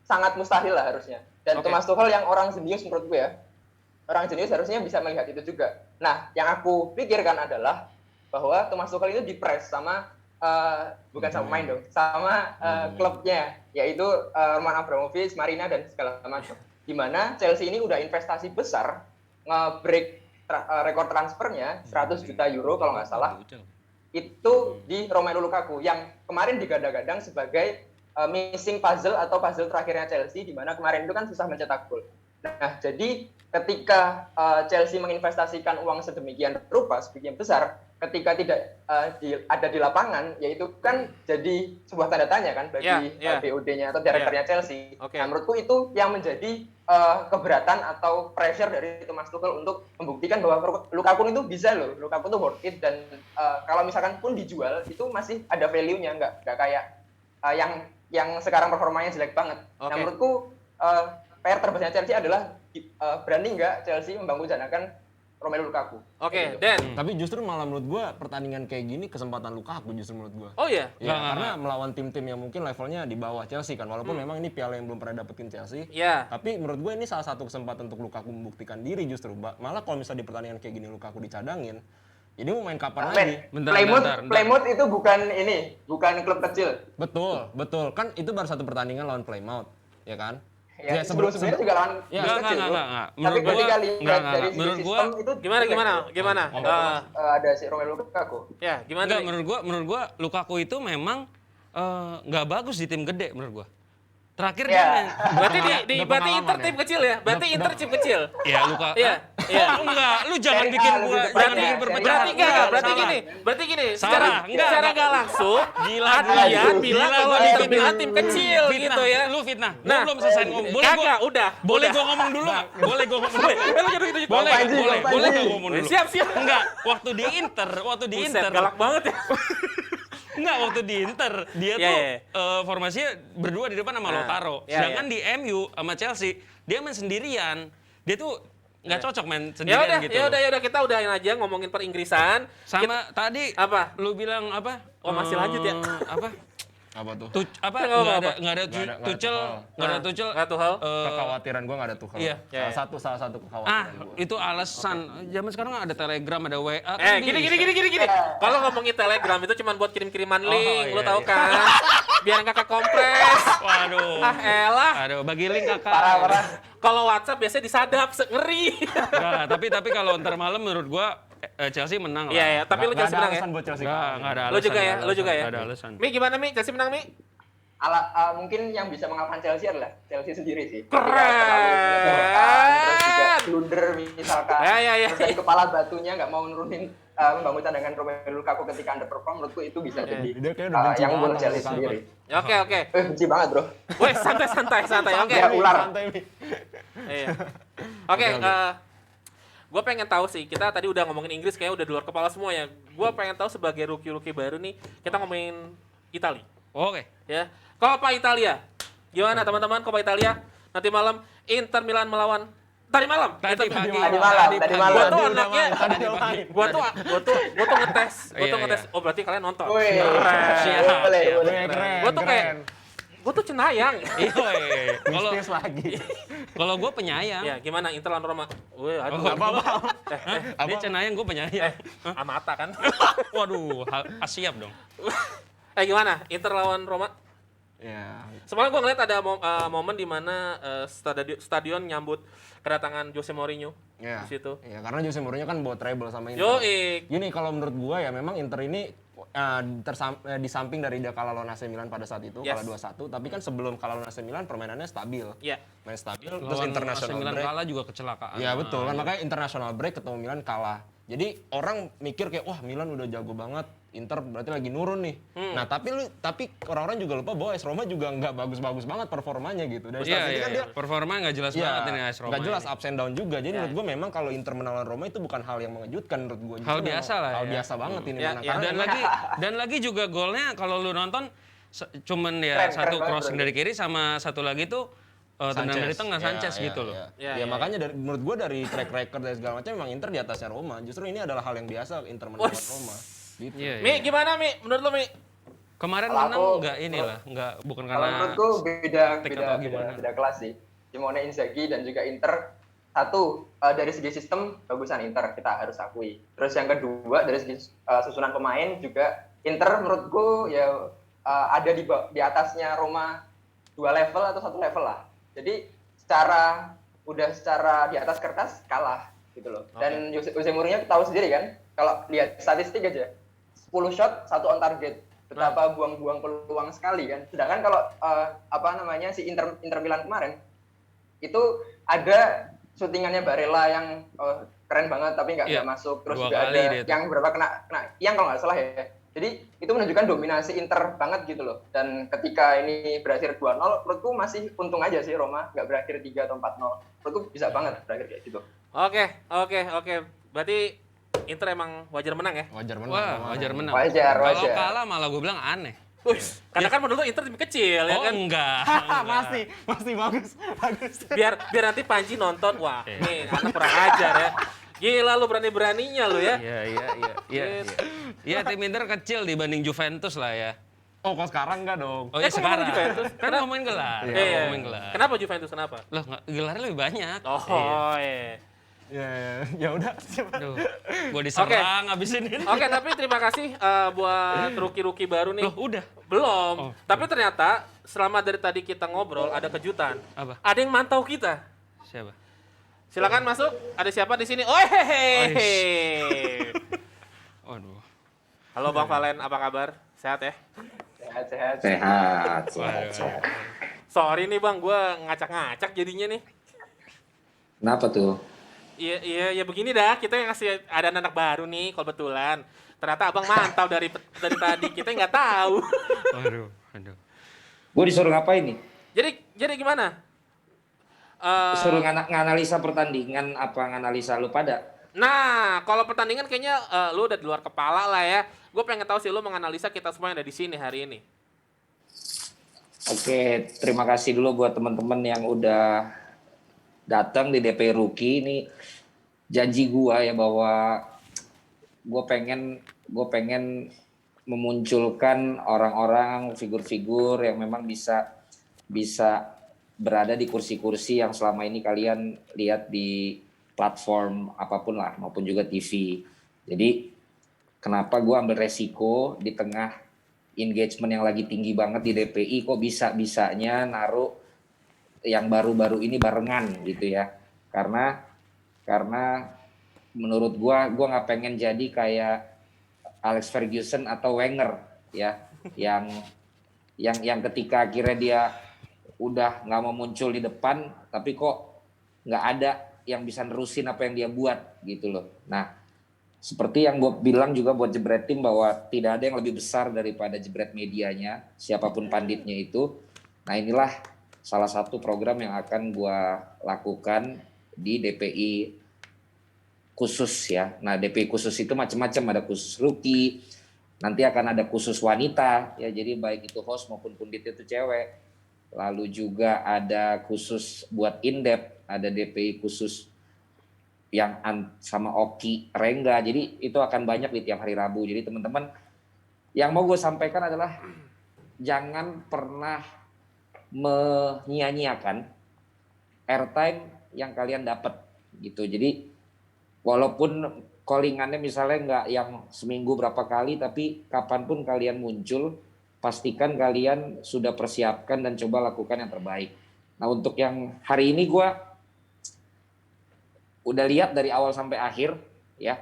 sangat mustahil lah harusnya. Dan Oke. Thomas Tuchel yang orang jenius menurut gue ya, orang jenius harusnya bisa melihat itu juga. Nah, yang aku pikirkan adalah bahwa Thomas Tuchel itu dipres sama bukan sama pemain dong, sama klubnya, yaitu Roman Abramovich, Marina dan segala macam. Di mana Chelsea ini udah investasi besar nge-break rekor transfernya 100 juta euro kalau nggak salah. Itu di Romelu Lukaku yang kemarin digadang-gadang sebagai missing puzzle atau puzzle terakhirnya Chelsea, di mana kemarin itu kan susah mencetak gol. Nah, jadi ketika Chelsea menginvestasikan uang sedemikian rupa, sedemikian besar, ketika tidak ada di lapangan, yaitu kan jadi sebuah tanda tanya kan bagi Ya. BOD-nya atau direkturnya Chelsea. Oke. Nah, menurutku itu yang menjadi keberatan atau pressure dari Thomas Tuchel untuk membuktikan bahwa Lukaku itu bisa loh, Lukaku itu worth it, dan kalau misalkan pun dijual itu masih ada value-nya, nggak kayak yang sekarang performanya jelek banget. Oke. Nah, menurutku PR terbesarnya Chelsea adalah berani nggak Chelsea membangun cadangan Romelu Lukaku. Oke, Gitu. Dan. Tapi justru malah menurut gua pertandingan kayak gini kesempatan Lukaku justru menurut gua. Oh iya. Ya, Nggak. karena melawan tim-tim yang mungkin levelnya di bawah Chelsea kan, walaupun memang ini piala yang belum pernah dapetin Chelsea. Ya. Tapi menurut gue ini salah satu kesempatan untuk Lukaku membuktikan diri justru. Malah kalau misalnya di pertandingan kayak gini Lukaku dicadangin, jadi mau main kapan lagi? Bentar. Plymouth itu bukan klub kecil. Betul. Kan itu baru satu pertandingan lawan Plymouth, ya kan? Ya, sebelum-sebelumnya juga lawan Ya, klub kecil. enggak. Tapi Menurut gua- ketika lihat enggak. dari sisi Menurut gua- sistem itu Gimana? ada si Romelu Lukaku. Ya, gimana? Enggak, Mi? menurut gua Lukaku itu memang nggak bagus di tim gede menurut gua. Terakhir Ya. dia main. Berarti Udah berarti pengalaman Inter ya? tim kecil ya? Berarti Inter tim kecil. Ya Luka. Iya, iya. Oh, enggak, lu jangan Dari bikin A gua lebih jangan depan. bikin Dari perpecahan. Berarti enggak, berarti Salah. gini, Salah, enggak. secara enggak langsung, Gila, Adrian gila. bilang Gila, kalau gua Inter fitnah. Milan tim kecil Fitnah. gitu ya. Lu fitnah. Gua Nah, belum selesai ngomong. Boleh gua? Kagak, udah. Boleh gua ngomong dulu nggak? Boleh gua ngomong dulu. Boleh, Panji, boleh Bang gua Panji. ngomong dulu. Siap. Enggak, waktu di Inter, Buset, galak banget ya. Enggak, waktu di Inter, dia Iya, tuh iya. formasinya berdua di depan sama Nah, Lautaro. iya, Sedangkan di MU sama Chelsea, dia main sendirian. Dia tuh nggak cocok main Ya sendirian udah, gitu. ya udah kita udahin aja ngomongin per-Inggrisan. Sama tadi Apa? lu bilang apa? Oh, masih lanjut ya? Apa? Apa tuh? Apa? Nggak apa-apa. Nggak ada Nggak ada Tuchel, nggak ada Tuchel. Nggak Tuchel. Kekhawatiran gue nggak ada Tuchel. iya. Ya, ya. Salah satu kekhawatiran gue. Itu alasan. Zaman sekarang ada Telegram, ada WA. kan Gini. bisa. Kalau ngomongin Telegram itu cuma buat kirim-kiriman link, iya, lu tahu iya. kan? Biar nggak kekompres. Waduh. Ah elah. Aduh, bagi link kakak. Parah. Kalau WhatsApp biasanya disadap, ngeri. Enggak, tapi kalau ntar malam menurut gua Chelsea menang lah. Iya ya, tapi lu Nggak Chelsea ada menang ya. alasan buat Chelsea. Nggak ada alasan. Lu juga ya, lu juga ya. Nggak ada alasan. Mi gimana Mi? Chelsea menang Mi? mungkin yang bisa mengalahkan Chelsea adalah Chelsea sendiri sih. Keren. Ketika terlalu menyerahkan, terus juga blunder misalkan. Ya. Terus dari kepala batunya nggak mau nurunin membangun cadangan Romelu Lukaku ketika underperform, menurutku itu bisa jadi Dia kayak udah benci yang banget gol sama Chelsea Lukaku. sendiri. Oke. Benci banget bro. Woi, santai. Oke. Ya, ular. Santai, Mi. Iya. Oke, gue pengen tahu sih, kita tadi udah ngomongin Inggris kayaknya udah di luar kepala semua ya. Gue pengen tahu sebagai rookie baru nih, kita ngomongin Italia. Oke. Ya, Coppa Italia. Gimana teman-teman Coppa Italia? Nanti malam Inter Milan melawan tadi malam. Tadi pagi. Tadi malam. Gua tuh Tadi udah anaknya, main, tadi udah main. gua tuh ngetes. Iya. Oh berarti kalian nonton. Wih, Siap, boleh, siap. boleh. Keren, Gua tuh kayak, keren. gua tuh cenayang. Iya. Kalau Mistis lagi. kalau gue penyayang. Ya gimana Inter lawan Roma? Wih, aduh. Oh, Apa-apa. Dia cenayang, gue penyayang. Amata kan. Waduh, siap dong. Gimana Inter lawan Roma? Ya, Semalam gue ngeliat ada momen di mana stadion nyambut kedatangan Jose Mourinho ya. di situ. Ya, karena Jose Mourinho kan bawa treble sama Inter. Yoi. Gini, kalau menurut gua ya memang Inter ini di samping dari dia kalah lawan AC Milan pada saat itu, Yes. kalah 2-1, tapi kan sebelum kalah lawan AC Milan permainannya stabil. Iya. Main stabil, terus Lawan international AC Milan break. kalah juga kecelakaan. Ya betul, kan makanya international break ketemu Milan kalah. Jadi orang mikir kayak wah Milan udah jago banget, Inter berarti lagi nurun nih. Nah, tapi orang-orang juga lupa bahwa AS Roma juga nggak bagus-bagus banget performanya gitu. Dari Iya, start ini iya, kan iya. dia Performa nggak jelas ya, banget ini AS Roma. nggak jelas ini. ups and down juga. Jadi Ya. menurut gue memang kalau Inter menang lawan Roma itu bukan hal yang mengejutkan menurut gue. Hal biasa lah Hal ya. biasa banget ini Ya, menang. ya. Karena Dan lagi juga golnya kalau lu nonton cuman ya Keren, satu keren banget, crossing bro. dari kiri sama satu lagi tuh tendangan dari tengah Sanchez gitu loh. Ya, Ya, ya, makanya menurut gue dari track record dan segala macam memang Inter di atasnya Roma. Justru ini adalah hal yang biasa Inter menang lawan Roma. Gitu. Iya, Mi, iya. gimana Mi? Menurut lu Mi? Kemarin Kalau menang aku- nggak inilah, nggak bukan Kalau karena menurutku beda taktik beda atau beda, gimana. beda kelas sih. Simone Inzaghi dan juga Inter satu dari segi sistem bagusan Inter kita harus akui. Terus yang kedua dari segi susunan pemain juga Inter menurutku ya ada di atasnya Roma 2 level atau 1 level lah. Jadi secara di atas kertas kalah gitu loh. Dan Jose Mourinho tahu sendiri kan kalau lihat statistik aja 10 shot 1 on target. Betapa buang-buang peluang sekali kan. Sedangkan kalau si Inter Milan kemarin itu ada syutingannya Barella yang keren banget tapi nggak Iya, masuk. Terus 2 juga kali ada dia tuh. yang berapa kena yang kalau nggak salah ya. Jadi itu menunjukkan dominasi Inter banget gitu loh. Dan ketika ini berakhir 2-0, menurutku masih untung aja sih Roma nggak berakhir 3 atau 4-0. Menurutku bisa banget berakhir kayak gitu. Oke. Berarti Inter emang wajar menang ya? Wajar menang. wah Roma. wajar menang. Wajar. Kalau kalah malah gue bilang aneh. Karena kan menurut lu Inter tim kecil ya Oh kan? enggak. Masih bagus. Biar nanti Panji nonton, wah nih anak kurang ajar ya. Gila lu berani-beraninya lu ya. Iya. Iya tim Inter kecil dibanding Juventus lah ya. Oh, kalau sekarang enggak dong. Oh ya kok ngomongin sekarang. Juventus? Kan ngomongin gelar. Iya. Ngomongin gelar. Kenapa Juventus kenapa? Loh gelarnya lebih banyak. Oh, iya. Ya udah. Aduh, gue diserang abis ini. Oke, tapi terima kasih buat rookie-rookie baru nih. Loh udah. Belum. Tapi ternyata selama dari tadi kita ngobrol ada kejutan. Apa? Ada yang mantau kita. Siapa? Silakan masuk. Ada siapa di sini? Oh, hehehe. Waduh. Halo Bang Valen, apa kabar? Sehat ya? Sehat. Waduh. Sorry nih Bang, gue ngacak-ngacak jadinya nih. Kenapa tuh? Iya begini dah, kita yang ngasih ada anak baru nih, kalau betulan. Ternyata abang mantau dari tadi, kita nggak tahu. Waduh. Gue disuruh ngapain nih? Jadi gimana? Suruh nganalisa pertandingan apa nganalisa lu pada? Nah, kalau pertandingan kayaknya lu udah di luar kepala lah ya. Gue pengen tahu sih lu menganalisa kita semua yang ada di sini hari ini. Oke, terima kasih dulu buat teman-teman yang udah datang di DP Rookie. Ini janji gua ya bahwa gue pengen memunculkan orang-orang figur-figur yang memang bisa berada di kursi-kursi yang selama ini kalian lihat di platform apapun lah maupun juga TV. Jadi kenapa gue ambil resiko di tengah engagement yang lagi tinggi banget di DPI kok bisa-bisanya naruh yang baru-baru ini barengan gitu ya. Karena menurut gua nggak pengen jadi kayak Alex Ferguson atau Wenger ya yang yang ketika akhirnya dia udah nggak mau muncul di depan, tapi kok nggak ada yang bisa nerusin apa yang dia buat gitu loh. Nah, seperti yang gue bilang juga buat Jebret Tim bahwa tidak ada yang lebih besar daripada Jebret medianya, siapapun panditnya itu. Nah, inilah salah satu program yang akan gue lakukan di DPI khusus ya. Nah, DPI khusus itu macam-macam, ada khusus rookie, nanti akan ada khusus wanita ya, jadi baik itu host maupun pundit itu cewek. Lalu juga ada khusus buat in-depth, ada DPI khusus yang sama Oki, Rengga. Jadi itu akan banyak di tiap hari Rabu. Jadi teman-teman, yang mau gue sampaikan adalah jangan pernah menyia-nyiakan airtime yang kalian dapat gitu. Jadi walaupun callingannya misalnya nggak yang seminggu berapa kali, tapi kapanpun kalian muncul, pastikan kalian sudah persiapkan dan coba lakukan yang terbaik. Nah, untuk yang hari ini gue udah lihat dari awal sampai akhir ya,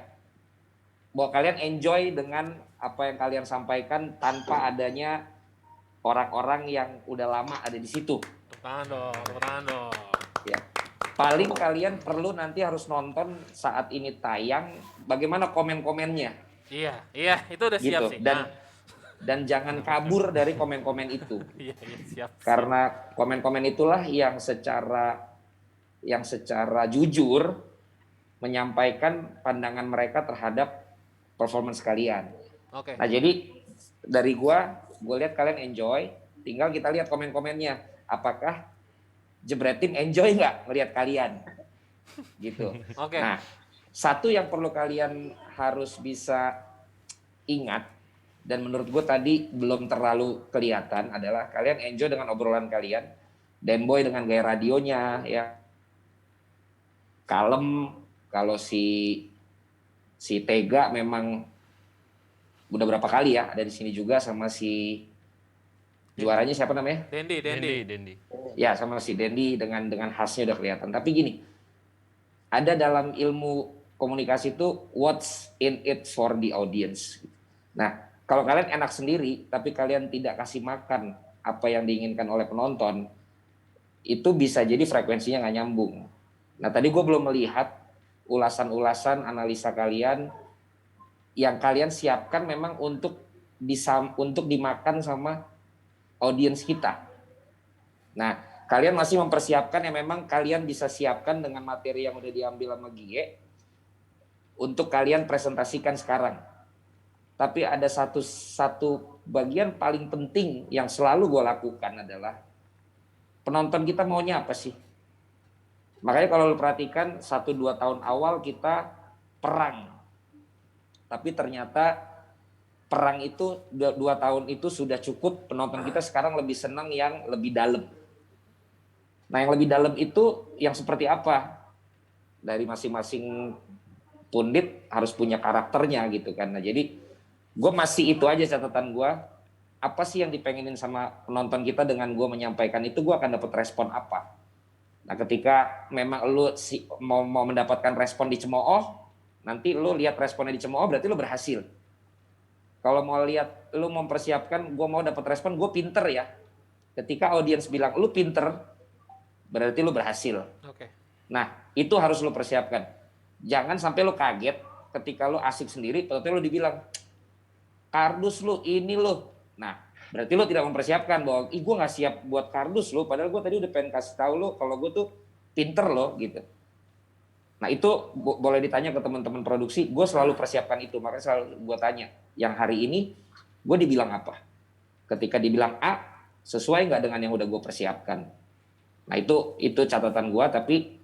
bahwa kalian enjoy dengan apa yang kalian sampaikan tanpa adanya orang-orang yang udah lama ada di situ. Tepuk tangan dong. Ya. Paling kalian perlu nanti harus nonton saat ini tayang bagaimana komen-komennya. Iya, itu udah siap Gitu. sih. Dan jangan kabur dari komen-komen itu. Iya, siap. Karena komen-komen itulah yang secara jujur menyampaikan pandangan mereka terhadap performance kalian. Oke. Nah, jadi dari gue lihat kalian enjoy, tinggal kita lihat komen-komennya. Apakah Jebret Tim enjoy nggak melihat kalian? Gitu. Oke. Nah, satu yang perlu kalian harus bisa ingat, dan menurut gue tadi belum terlalu kelihatan, adalah kalian enjoy dengan obrolan kalian. Denboy dengan gaya radionya, ya. Kalem, kalau si Tega memang udah berapa kali ya ada di sini juga, sama si juaranya siapa namanya? Dendi. Ya, sama si Dendi dengan khasnya udah kelihatan. Tapi gini, ada dalam ilmu komunikasi itu what's in it for the audience. Nah, kalau kalian enak sendiri tapi kalian tidak kasih makan apa yang diinginkan oleh penonton, itu bisa jadi frekuensinya nggak nyambung. Nah, tadi gue belum melihat ulasan-ulasan analisa kalian yang kalian siapkan memang untuk dimakan sama audiens kita. Nah, kalian masih mempersiapkan yang memang kalian bisa siapkan dengan materi yang udah diambil sama Gie untuk kalian presentasikan sekarang. Tapi ada satu bagian paling penting yang selalu gue lakukan adalah penonton kita maunya apa sih? Makanya kalau lu perhatikan 1-2 tahun awal kita perang. Tapi ternyata perang itu 2 tahun itu sudah cukup, penonton kita sekarang lebih senang yang lebih dalam. Nah, yang lebih dalam itu yang seperti apa? Dari masing-masing pundit harus punya karakternya gitu kan. Nah, jadi gue masih itu aja catatan gue. Apa sih yang dipengenin sama penonton kita dengan gue menyampaikan itu, gue akan dapat respon apa? Nah, ketika memang lu mau mendapatkan respon di Cemooh, nanti lu lihat responnya di Cemooh, berarti lu berhasil. Kalau mau lihat lu mempersiapkan, gue mau dapat respon, gue pinter ya. Ketika audiens bilang lu pinter, berarti lu berhasil. Oke. Nah, itu harus lu persiapkan. Jangan sampai lu kaget ketika lu asik sendiri, ternyata lu dibilang, kardus lu, ini lu. Nah, berarti lu tidak mempersiapkan bahwa, gue gak siap buat kardus lu, padahal gue tadi udah pengen kasih tahu lu kalau gue tuh pinter lo gitu. Nah, itu boleh ditanya ke teman-teman produksi, gue selalu persiapkan itu, makanya selalu gue tanya, yang hari ini gue dibilang apa? Ketika dibilang A, sesuai nggak dengan yang udah gue persiapkan? Nah, itu catatan gue, tapi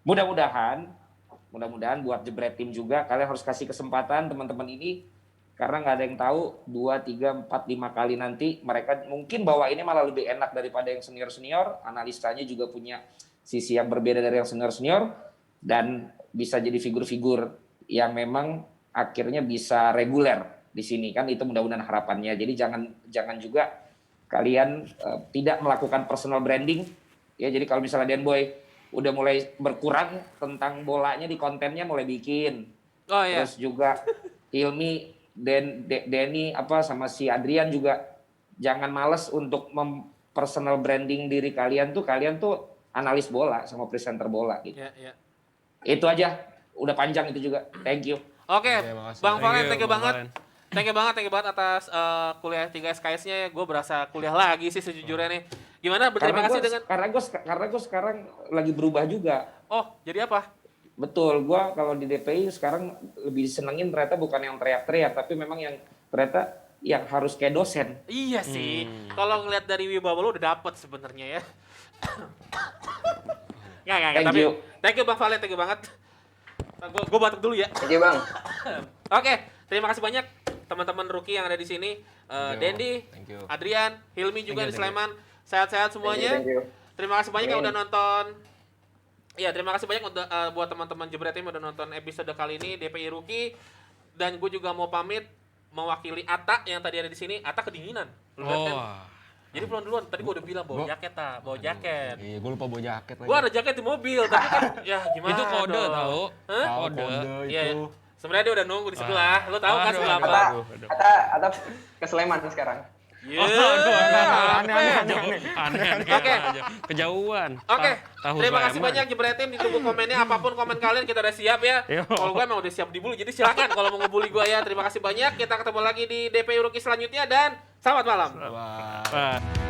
mudah-mudahan buat Jebret Tim juga, kalian harus kasih kesempatan teman-teman ini, karena nggak ada yang tahu 2, 3, 4, 5 kali nanti mereka mungkin bawa ini malah lebih enak daripada yang senior-senior, analisanya juga punya sisi yang berbeda dari yang senior-senior, dan bisa jadi figur-figur yang memang akhirnya bisa reguler di sini kan, itu mudah-mudahan harapannya. Jadi jangan juga kalian tidak melakukan personal branding ya. Jadi kalau misalnya Denboy udah mulai berkurang tentang bolanya di kontennya, mulai bikin. Oh iya. Terus juga Hilmi, Denny apa sama si Adrian juga jangan males untuk personal branding diri kalian tuh analis bola sama presenter bola gitu. Ya. Itu aja, udah panjang itu juga. Thank you. Oke, makasih. Bang Valen, thank you Bang banget. Valen. Thank you banget atas kuliah 3 SKS-nya. Gue berasa kuliah lagi sih sejujurnya nih. Gimana? Berterima kasih dengan... Karena gue sekarang lagi berubah juga. Oh, jadi apa? Betul, gue kalau di DPI sekarang lebih senengin ternyata bukan yang teriak-teriak, tapi memang yang ternyata yang harus kayak dosen. Iya sih. Kalau ngeliat dari wibawa lu udah dapet sebenarnya ya. Nggak. Thank Tapi you. thank you Bang Valen, thank you banget. Gue batuk dulu ya. Thank you, Bang. Oke, terima kasih banyak teman-teman rookie yang ada di sini. Dendi, Thank you. Adrian, Hilmi juga Thank di you, thank Sleman. Sehat-sehat semuanya. Thank you. Terima kasih banyak yang udah nonton. Iya, terima kasih banyak buat teman-teman Jebret yang udah nonton episode kali ini DPI Rookie. Dan gue juga mau pamit mewakili Ata yang tadi ada di sini. Ata kedinginan. Lu lihat kan? Oh. Jadi pulang duluan. Tadi gue udah bilang bawa jaket, bawa jaket. Iya, gue lupa bawa jaket lagi. Gue ada jaket di mobil, tapi kan ya gimana Itu kode dong? tahu. Hah? Kode. Iya. itu. Sebenarnya dia udah nunggu di sebelah. Lo tahu kan Aduh, sebelah apa? aduh. Ata ke Sleman sekarang. Iya. Aneh. Oke. Kejauhan. Oke, Tahu terima kasih Sleman. banyak Jebret Tim, ditunggu komennya, apapun komen kalian kita udah siap ya. Yo. Kalau gue emang udah siap dibully, jadi silakan kalau mau ngebully gue ya. Terima kasih banyak, kita ketemu lagi di DPI Rookie selanjutnya dan selamat malam. Wah. Wah.